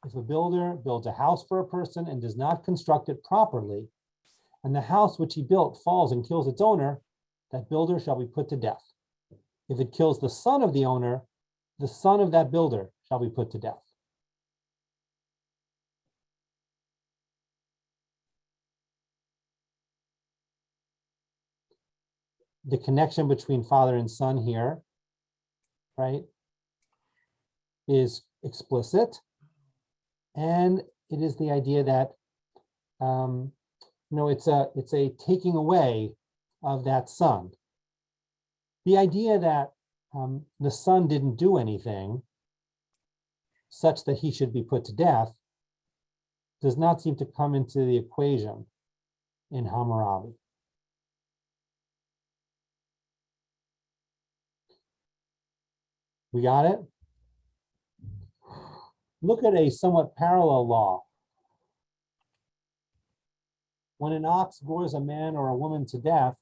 If a builder builds a house for a person and does not construct it properly, and the house which he built falls and kills its owner, that builder shall be put to death. If it kills the son of the owner, the son of that builder shall be put to death. The connection between father and son here, right, is explicit. And it is the idea that, it's a taking away of that son. The idea that the son didn't do anything such that he should be put to death does not seem to come into the equation in Hammurabi. We got it? Look at a somewhat parallel law. When an ox gores a man or a woman to death,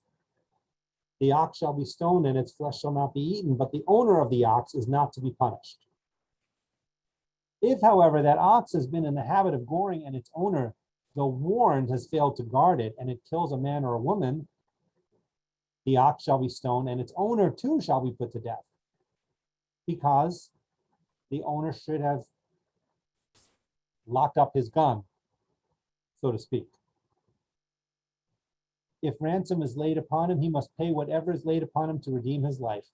the ox shall be stoned and its flesh shall not be eaten, but the owner of the ox is not to be punished. If, however, that ox has been in the habit of goring and its owner, though warned, has failed to guard it, and it kills a man or a woman, the ox shall be stoned and its owner too shall be put to death, because the owner should have locked up his gun, so to speak. If ransom is laid upon him, he must pay whatever is laid upon him to redeem his life.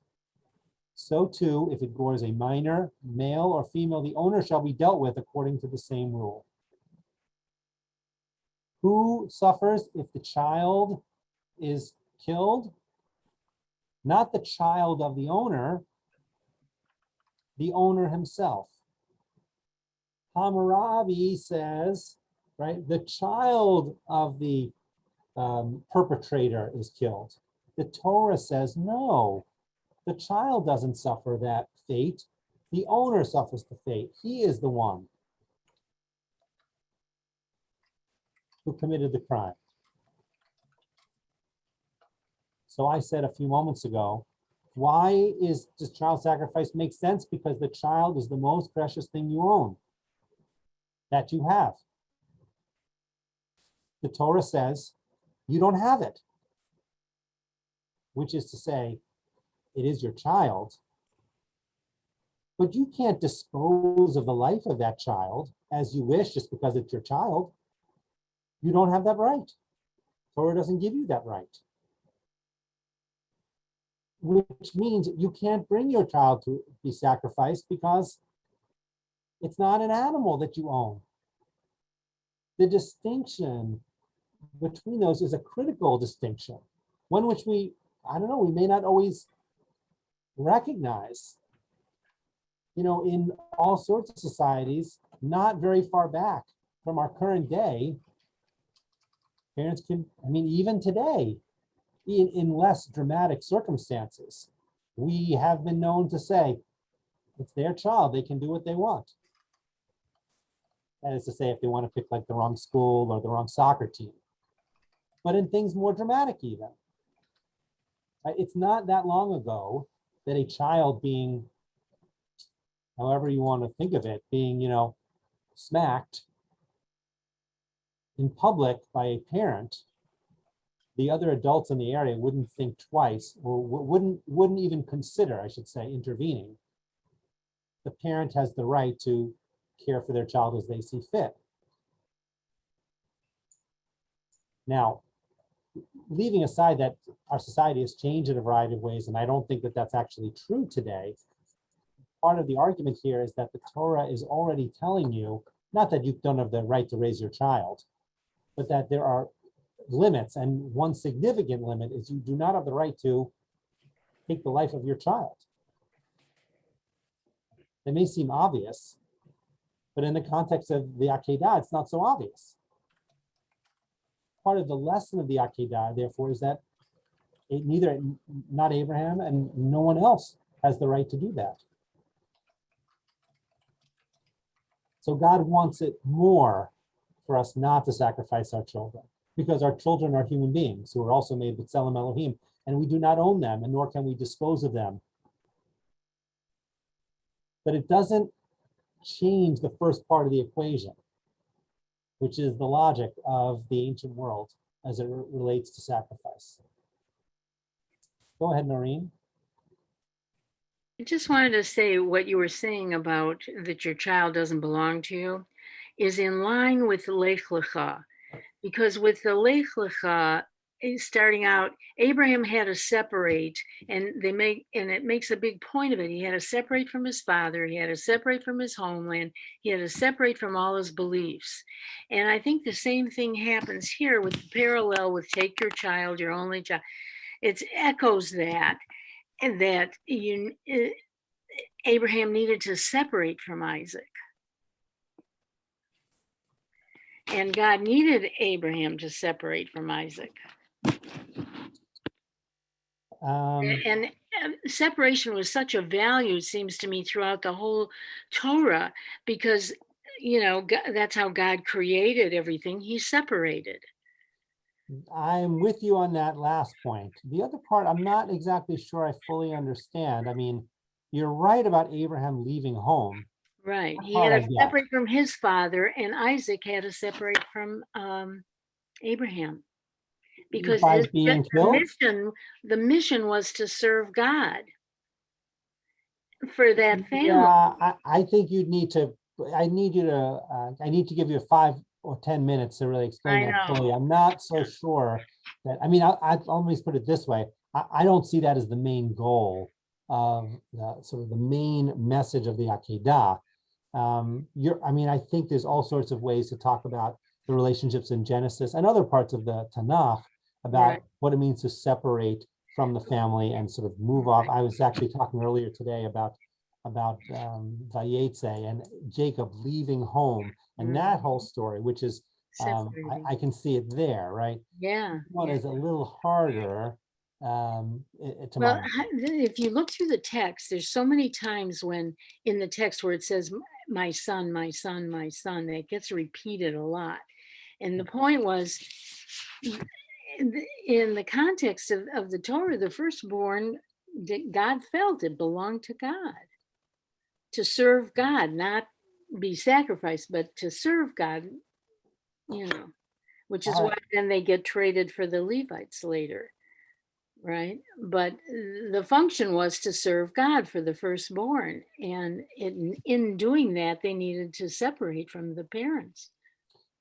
So too, if it gores a minor, male or female, the owner shall be dealt with according to the same rule. Who suffers if the child is killed? Not the child of the owner himself. Hammurabi says, right, the child of the perpetrator is killed. The Torah says, no, the child doesn't suffer that fate. The owner suffers the fate. He is the one who committed the crime. So I said a few moments ago, why does child sacrifice make sense? Because the child is the most precious thing you own, that you have. The Torah says you don't have it, which is to say, it is your child, But you can't dispose of the life of that child as you wish just because it's your child. You don't have that right. Torah doesn't give you that right. Which means you can't bring your child to be sacrificed because it's not an animal that you own. The distinction between those is a critical distinction, one which we may not always recognize. In all sorts of societies, not very far back from our current day, parents can, even today, in less dramatic circumstances, we have been known to say, it's their child, they can do what they want. That is to say, if they want to pick like the wrong school or the wrong soccer team. But in things more dramatic even. It's not that long ago that a child being, however you want to think of it, being, smacked in public by a parent, the other adults in the area wouldn't think twice, or wouldn't even consider, I should say, intervening. The parent has the right to care for their child as they see fit. Now, leaving aside that our society has changed in a variety of ways, and I don't think that that's actually true today, part of the argument here is that the Torah is already telling you, not that you don't have the right to raise your child, but that there are limits, and one significant limit is you do not have the right to take the life of your child. It may seem obvious, but in the context of the Akeida, it's not so obvious. Part of the lesson of the Akeida, therefore, is that not Abraham and no one else has the right to do that. So God wants it more for us not to sacrifice our children, because our children are human beings who are also made with B'Tselem Elohim, and we do not own them, and nor can we dispose of them. But it doesn't change the first part of the equation, which is the logic of the ancient world as it relates to sacrifice. Go ahead, Noreen. I just wanted to say what you were saying about that your child doesn't belong to you is in line with Lech Lecha, because with the Lech Lecha, starting out, Abraham had to separate, and it makes a big point of it. He had to separate from his father, he had to separate from his homeland, he had to separate from all his beliefs. And I think the same thing happens here with the parallel with take your child, your only child. It echoes that, and that Abraham needed to separate from Isaac. And God needed Abraham to separate from Isaac. And separation was such a value, it seems to me, throughout the whole Torah, because, that's how God created everything. He separated. I'm with you on that last point. The other part, I'm not exactly sure I fully understand. You're right about Abraham leaving home. Right. He had to separate from his father, and Isaac had to separate from Abraham. Because the mission was to serve God for that family. Yeah, I think I need to give you 5 or 10 minutes to really explain that fully. I'm not so sure that, I'll always put it this way. I don't see that as the main goal of sort of the main message of the Akeida. I think there's all sorts of ways to talk about the relationships in Genesis and other parts of the Tanakh about what it means to separate from the family and sort of move off. I was actually talking earlier today about Vayetze and Jacob leaving home and that whole story, which is, I can see it there, right? Yeah. One is a little harder to well, if you look through the text, there's so many times when in the text where it says, my son, my son, my son, that gets repeated a lot. And the point was, in the context of the Torah, the firstborn, God felt it belonged to God, to serve God, not be sacrificed, but to serve God, which is why then they get traded for the Levites later. right? But the function was to serve God for the firstborn. And in doing that, they needed to separate from the parents.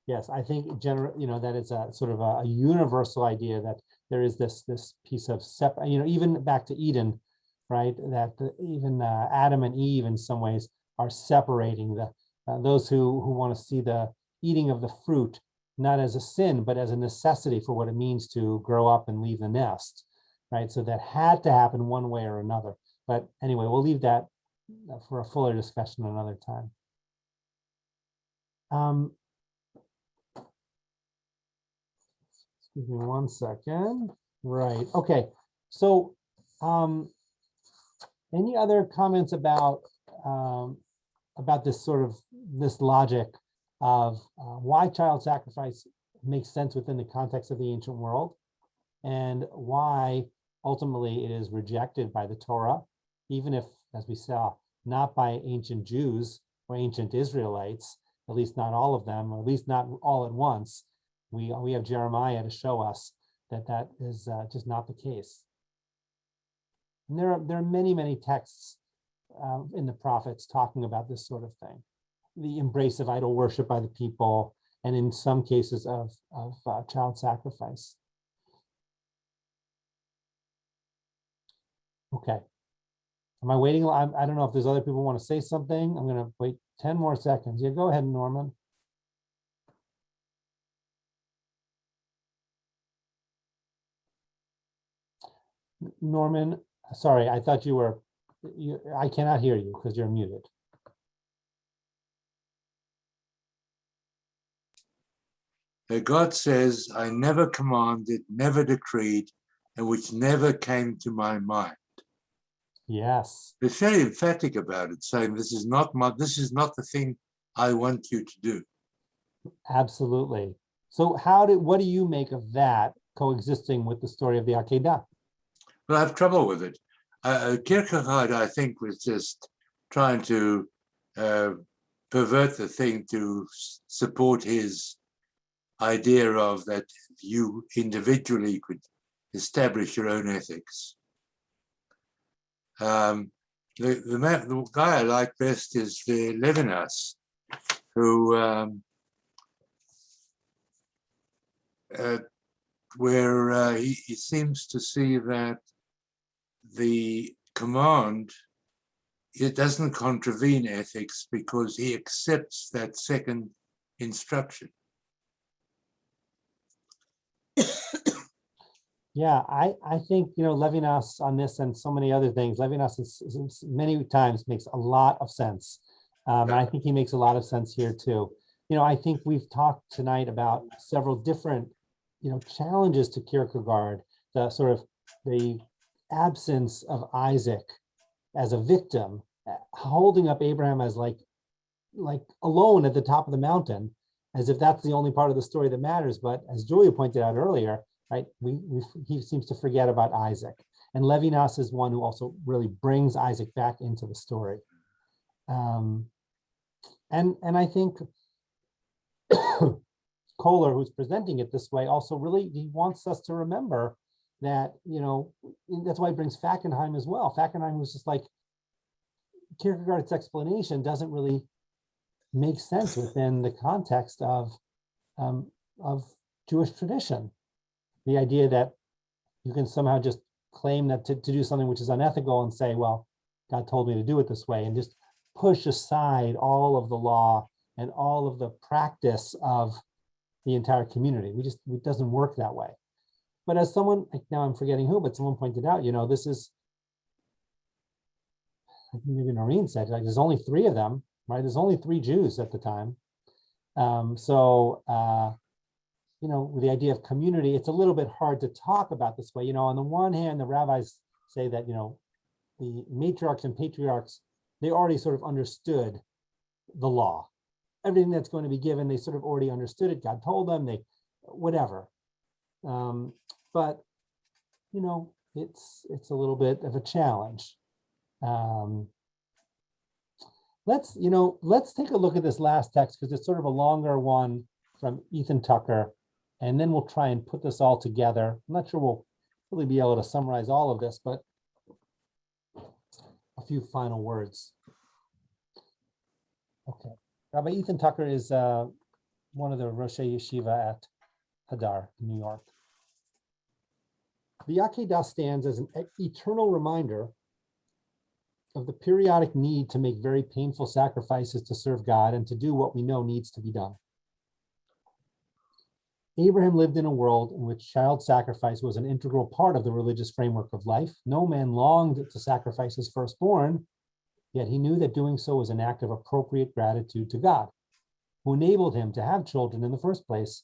Yes, I think that is a sort of a universal idea that there is this piece of even back to Eden, right? That even Adam and Eve in some ways are separating those who want to see the eating of the fruit not as a sin, but as a necessity for what it means to grow up and leave the nest, right? So that had to happen one way or another. But anyway, we'll leave that for a fuller discussion another time. Give me 1 second. Right. Okay. So, any other comments about this logic of why child sacrifice makes sense within the context of the ancient world, and why ultimately it is rejected by the Torah, even if, as we saw, not by ancient Jews or ancient Israelites, at least not all of them, or at least not all at once. We have Jeremiah to show us that is just not the case. And there are many, many texts in the prophets talking about this sort of thing, the embrace of idol worship by the people, and in some cases of child sacrifice. Okay. Am I waiting? I don't know if there's other people who want to say something. I'm going to wait 10 more seconds. Yeah, go ahead, Norman. Norman, sorry, I thought I cannot hear you because you're muted. God says, I never commanded, never decreed, and which never came to my mind. Yes. It's very emphatic about it, saying this is not the thing I want you to do. Absolutely. So what do you make of that coexisting with the story of the Akeida? Well, I have trouble with it. Kierkegaard, I think, was just trying to pervert the thing to support his idea of that you individually could establish your own ethics. The guy I like best is the Levinos, who where he seems to see that the command, it doesn't contravene ethics because he accepts that second instruction. Yeah, I think, Levinas on this and so many other things, Levinas is many times makes a lot of sense. And I think he makes a lot of sense here too. I think we've talked tonight about several different, challenges to Kierkegaard, the absence of Isaac as a victim, holding up Abraham as like alone at the top of the mountain, as if that's the only part of the story that matters. But as Julia pointed out earlier, right, he seems to forget about Isaac. And Levinas is one who also really brings Isaac back into the story. And I think Kohler, who's presenting it this way, also really, he wants us to remember that, that's why he brings Fackenheim as well. Fackenheim was just like, Kierkegaard's explanation doesn't really make sense within the context of Jewish tradition. The idea that you can somehow just claim that to do something which is unethical and say, well, God told me to do it this way, and just push aside all of the law and all of the practice of the entire community. It doesn't work that way. But as someone, now I'm forgetting who, but someone pointed out, this is, I think maybe Noreen said, like, there's only 3 of them, right? There's only 3 Jews at the time. The idea of community, it's a little bit hard to talk about this way. On the one hand, the rabbis say that, the matriarchs and patriarchs, they already sort of understood the law. Everything that's going to be given, they sort of already understood it. God told them, whatever. But, it's a little bit of a challenge. Let's take a look at this last text, because it's sort of a longer one from Ethan Tucker, and then we'll try and put this all together. I'm not sure really be able to summarize all of this, but a few final words. Okay, Rabbi Ethan Tucker is one of the Rosh Yeshiva at Hadar in New York. The Akeida stands as an eternal reminder of the periodic need to make very painful sacrifices to serve God and to do what we know needs to be done. Abraham lived in a world in which child sacrifice was an integral part of the religious framework of life. No man longed to sacrifice his firstborn, yet he knew that doing so was an act of appropriate gratitude to God, who enabled him to have children in the first place,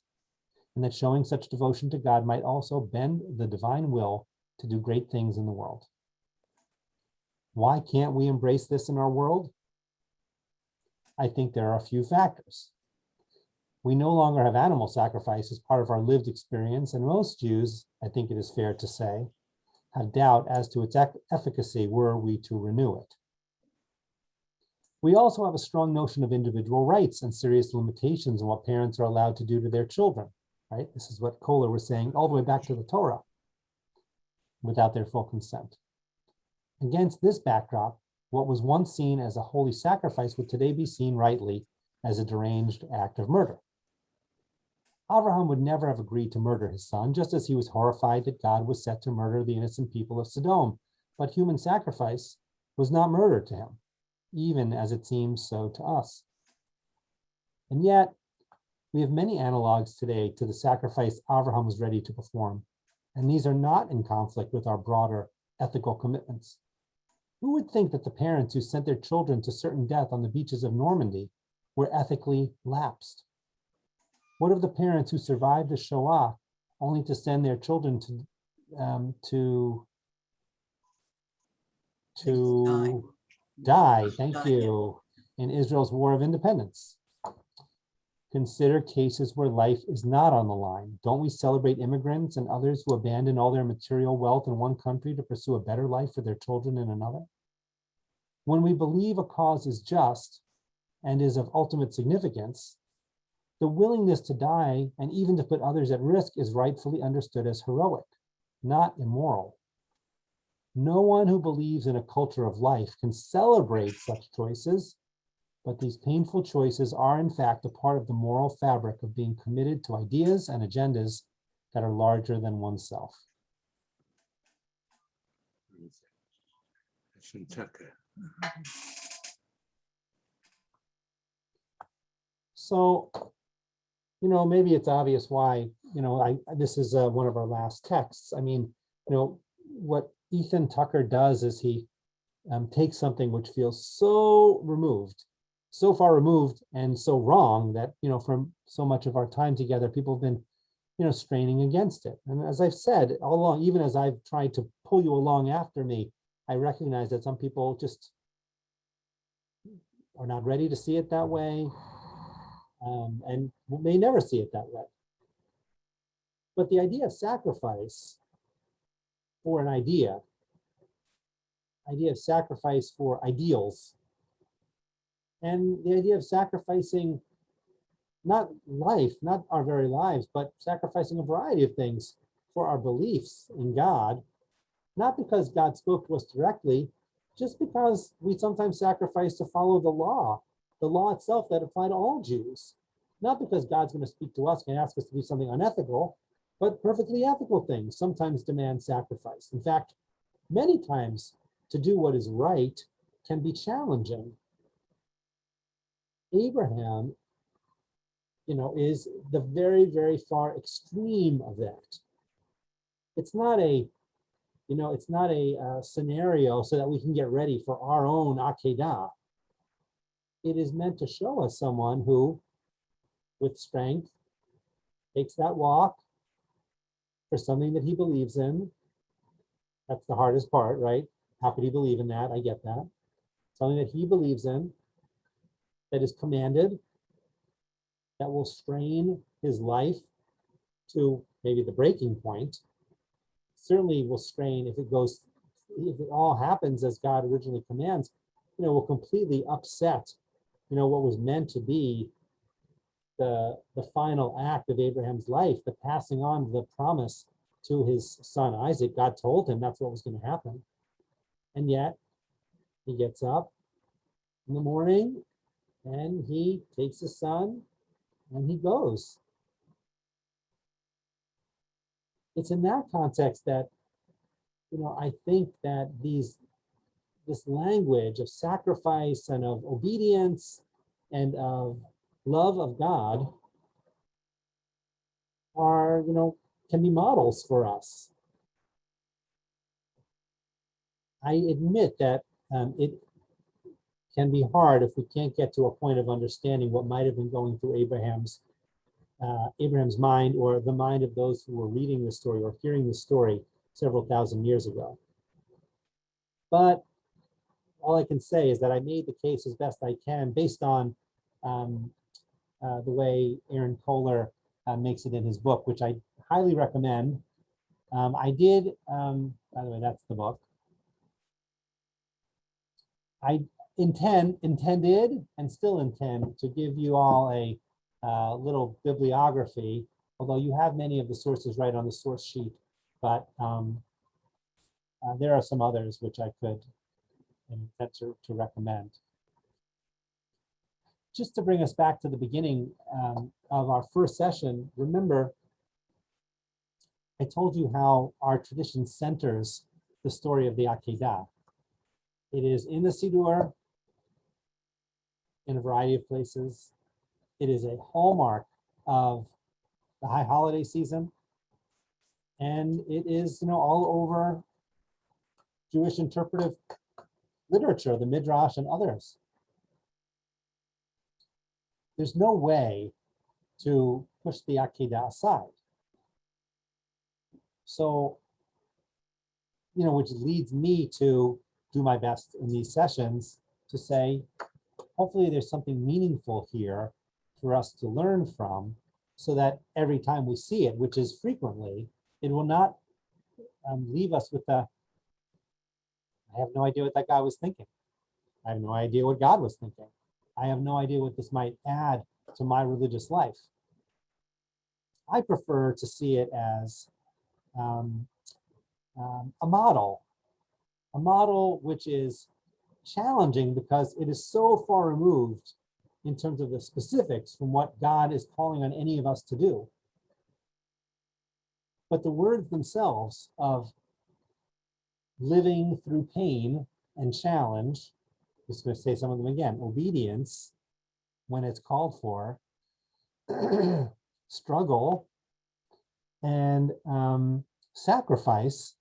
and that showing such devotion to God might also bend the divine will to do great things in the world. Why can't we embrace this in our world? I think there are a few factors. We no longer have animal sacrifice as part of our lived experience, and most Jews, I think it is fair to say, have doubt as to its efficacy were we to renew it. We also have a strong notion of individual rights and serious limitations on what parents are allowed to do to their children, right? This is what Kohler was saying all the way back to the Torah, without their full consent. Against this backdrop, what was once seen as a holy sacrifice would today be seen rightly as a deranged act of murder. Abraham would never have agreed to murder his son, just as he was horrified that God was set to murder the innocent people of Sodom. But human sacrifice was not murder to him, even as it seems so to us. And yet, we have many analogs today to the sacrifice Abraham was ready to perform, and these are not in conflict with our broader ethical commitments. Who would think that the parents who sent their children to certain death on the beaches of Normandy were ethically lapsed? What of the parents who survived the Shoah only to send their children to die, thank you, in Israel's War of Independence? Consider cases where life is not on the line. Don't we celebrate immigrants and others who abandon all their material wealth in one country to pursue a better life for their children in another? When we believe a cause is just and is of ultimate significance, the willingness to die and even to put others at risk is rightfully understood as heroic, not immoral. No one who believes in a culture of life can celebrate such choices, but these painful choices are in fact a part of the moral fabric of being committed to ideas and agendas that are larger than oneself. So, maybe it's obvious why, this is one of our last texts. I mean, what Ethan Tucker does is he takes something which feels so far removed and so wrong that, from so much of our time together, people have been, straining against it. And as I've said all along, even as I've tried to pull you along after me, I recognize that some people just are not ready to see it that way. And may never see it that way. But the idea of sacrifice for an idea of sacrifice for ideals, and the idea of sacrificing not our very lives, but sacrificing a variety of things for our beliefs in God, not because God spoke to us directly, just because we sometimes sacrifice to follow the law itself that applied to all Jews. Not because God's going to speak to us and ask us to do something unethical, but perfectly ethical things sometimes demand sacrifice. In fact, many times to do what is right can be challenging. Abraham, is the very, very far extreme of that. It's not a scenario so that we can get ready for our own Akeida. It is meant to show us someone who, with strength, takes that walk for something that he believes in. That's the hardest part, right? How could he believe in that? I get that. Something that he believes in, that is commanded, that will strain his life to maybe the breaking point. Certainly will strain if it all happens as God originally commands, will completely upset, what was meant to be the final act of Abraham's life, the passing on of the promise to his son Isaac. God told him that's what was going to happen. And yet he gets up in the morning and he takes his son and he goes. It's in that context that, I think that this language of sacrifice and of obedience and of love of God are, can be models for us. I admit that it can be hard if we can't get to a point of understanding what might have been going through Abraham's mind, or the mind of those who were reading the story or hearing the story several thousand years ago. But all I can say is that I made the case as best I can based on the way Aaron Kohler makes it in his book, which I highly recommend. I did, by the way, that's the book. I intended and still intend to give you all a little bibliography, although you have many of the sources right on the source sheet, but there are some others which I could intend to recommend. Just to bring us back to the beginning of our first session, remember, I told you how our tradition centers the story of the Akeida. It is in the Siddur, in a variety of places. It is a hallmark of the high holiday season. And it is, all over Jewish interpretive literature, the Midrash and others. There's no way to push the Akeida aside. So, which leads me to do my best in these sessions to say, hopefully there's something meaningful here for us to learn from, so that every time we see it, which is frequently, it will not leave us with I have no idea what that guy was thinking. I have no idea what God was thinking. I have no idea what this might add to my religious life. I prefer to see it as a model which is challenging because it is so far removed in terms of the specifics from what God is calling on any of us to do. But the words themselves of living through pain and challenge, just going to say some of them again, obedience when it's called for, struggle, and sacrifice,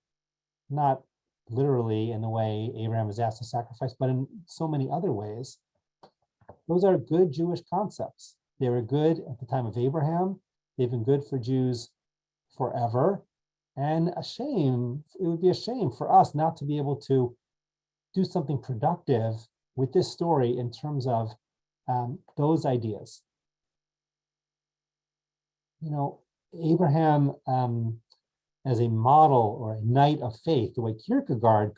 not literally in the way Abraham was asked to sacrifice, but in so many other ways. Those are good Jewish concepts. They were good at the time of Abraham. They've been good for Jews forever. And it would be a shame for us not to be able to do something productive with this story in terms of those ideas. Abraham as a model or a knight of faith, the way Kierkegaard,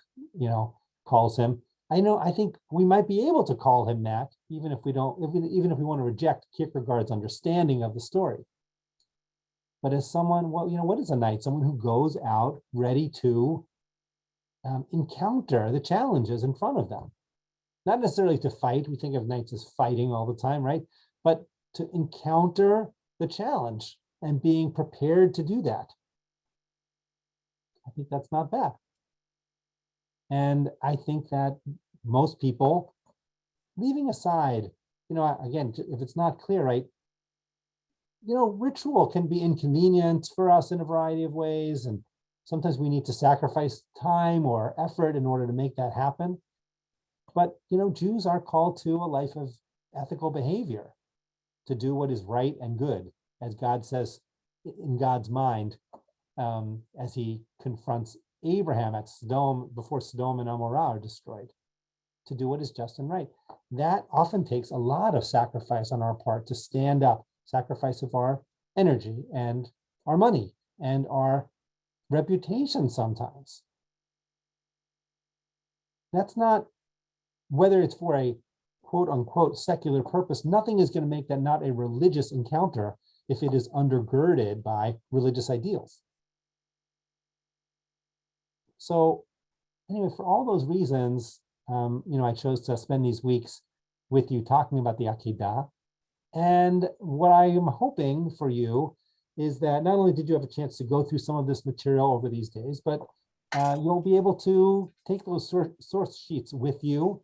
calls him. I think we might be able to call him that, even if we want to reject Kierkegaard's understanding of the story. But as someone, what is a knight? Someone who goes out ready to encounter the challenges in front of them. Not necessarily to fight. We think of knights as fighting all the time, right? But to encounter the challenge and being prepared to do that. I think that's not bad. And I think that most people, leaving aside, again, if it's not clear, right, ritual can be inconvenient for us in a variety of ways. And sometimes we need to sacrifice time or effort in order to make that happen. But, Jews are called to a life of ethical behavior, to do what is right and good, as God says in God's mind, as he confronts Abraham at Sodom, before Sodom and Gomorrah are destroyed, to do what is just and right. That often takes a lot of sacrifice on our part to stand up, sacrifice of our energy and our money and our reputation sometimes. That's not, whether it's for a quote unquote secular purpose, nothing is going to make that not a religious encounter if it is undergirded by religious ideals. So anyway, for all those reasons, I chose to spend these weeks with you talking about the Akeida. And what I am hoping for you is that not only did you have a chance to go through some of this material over these days, but you'll be able to take those source sheets with you.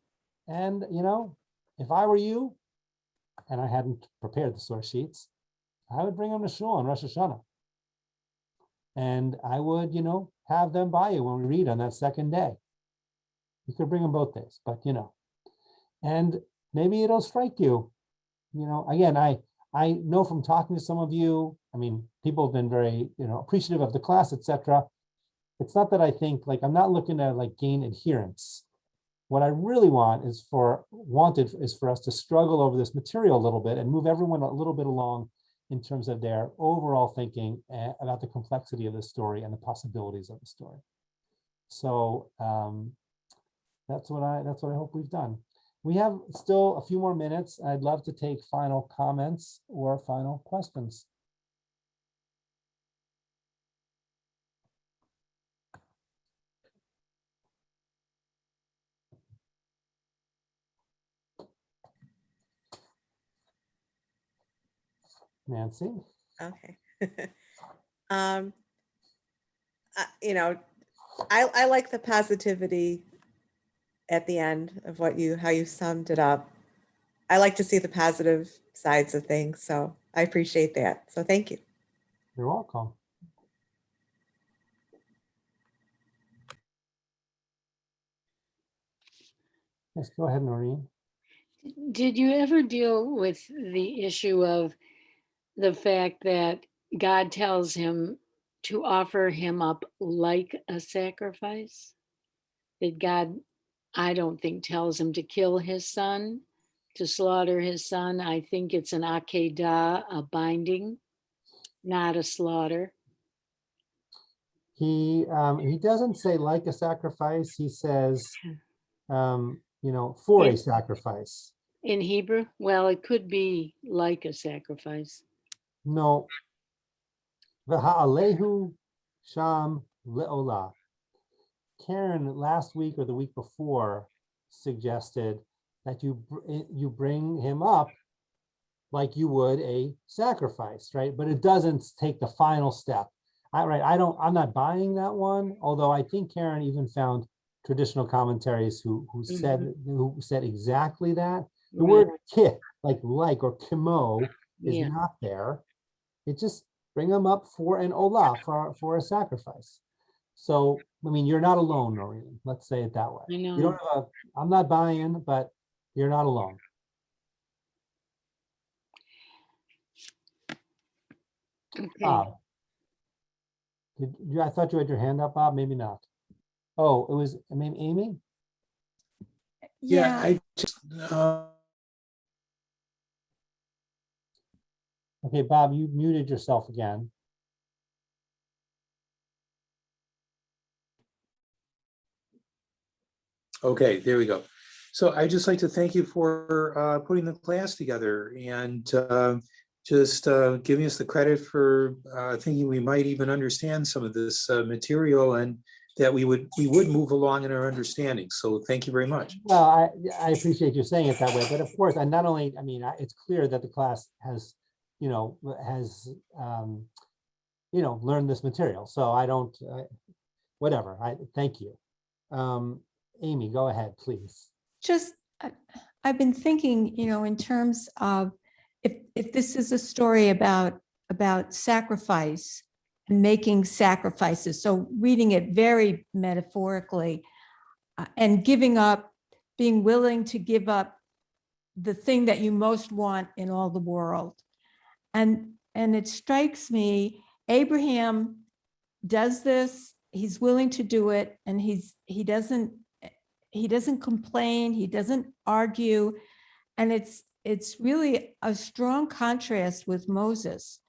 And, if I were you, and I hadn't prepared the source sheets, I would bring them to shul on Rosh Hashanah. And I would, have them by you when we read on that second day. You could bring them both days, but, and maybe it'll strike you. Again, I know from talking to some of you, people have been very, appreciative of the class, etc. It's not that I think, I'm not looking to gain adherence. What I really want is for us to struggle over this material a little bit and move everyone a little bit along in terms of their overall thinking about the complexity of the story and the possibilities of the story. So that's what I hope we've done. We have still a few more minutes. I'd love to take final comments or final questions. Nancy? Okay. I like the positivity at the end of how you summed it up. I like to see the positive sides of things, so I appreciate that. So thank you. You're welcome. Yes, go ahead, Noreen. Did you ever deal with the issue of the fact that God tells him to offer him up like a sacrifice? That God, I don't think, tells him to kill his son, to slaughter his son. I think it's an Akeida, a binding, not a slaughter. He doesn't say like a sacrifice. He says, for a sacrifice. In Hebrew? Well, it could be like a sacrifice. No. V'ha'alehu sham le'olah. Karen last week or the week before suggested that you bring him up like you would a sacrifice, right? But it doesn't take the final step. I'm not buying that one, although I think Karen even found traditional commentaries who said exactly that. The word ki, like or kimo, is not there. It just bring them up for an olah, for a sacrifice. So, you're not alone, Noreen. Let's say it that way. I know. You don't have I'm not buying, but you're not alone. Okay. Bob, I thought you had your hand up, Bob. Maybe not. Oh, it was Amy? Yeah, I just, Okay, Bob, you muted yourself again. okay, there we go. So I'd just like to thank you for putting the class together and just giving us the credit for thinking we might even understand some of this material and that we would move along in our understanding. So thank you very much. Well, I appreciate you saying it that way, but of course, and not only, it's clear that the class has learned this material. So I don't, whatever, thank you. Amy, go ahead, please. Just, I've been thinking, in terms of if this is a story about sacrifice and making sacrifices, so reading it very metaphorically, and being willing to give up the thing that you most want in all the world. And it strikes me, Abraham does this, he's willing to do it, and he doesn't complain, he doesn't argue. And it's really a strong contrast with Moses,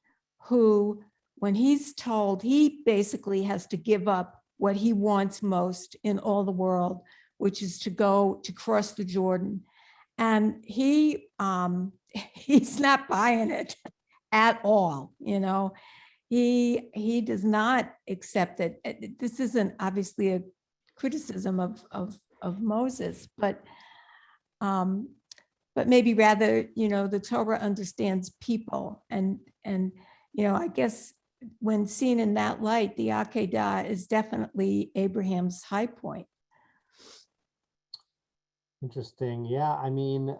who, when he's told, he basically has to give up what he wants most in all the world, which is to cross the Jordan. And he's not buying it at all. He does not accept it. This isn't obviously criticism of Moses, but maybe rather, the Torah understands people, and I guess when seen in that light, the Akedah is definitely Abraham's high point. Interesting. Yeah, I mean,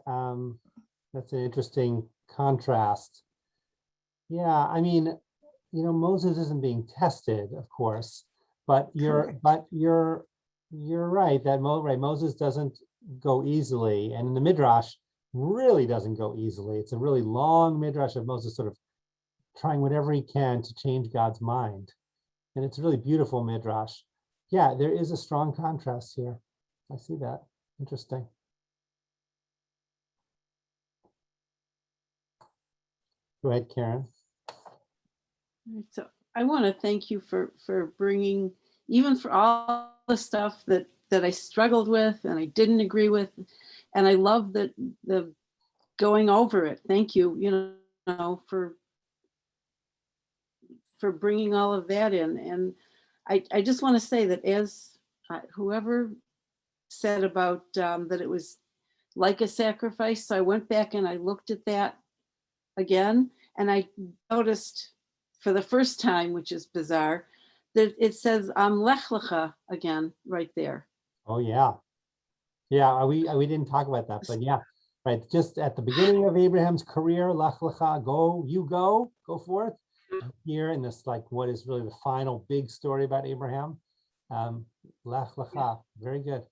that's an interesting contrast. Yeah, I mean, Moses isn't being tested, of course, but you're right that Moses doesn't go easily, and in the Midrash really doesn't go easily. It's a really long Midrash of Moses sort of trying whatever he can to change God's mind, and it's a really beautiful Midrash. Yeah, there is a strong contrast here. I see that. Interesting. Go ahead, Karen. So I want to thank you for bringing, even for all the stuff that I struggled with and I didn't agree with, and I love that the going over it. Thank you, for bringing all of that in. And I just want to say that as whoever said about that it was like a sacrifice, so I went back and I looked at that again, and I noticed for the first time, which is bizarre, that it says Lech Lecha again right there. Oh yeah. Yeah, we didn't talk about that, but yeah, right. Just at the beginning of Abraham's career, Lech Lecha, go forth. And here in this, like, what is really the final big story about Abraham, Lech Lecha. Very good.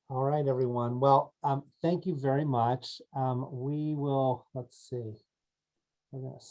All right, everyone. Well, thank you very much. We will, let's see. We're gonna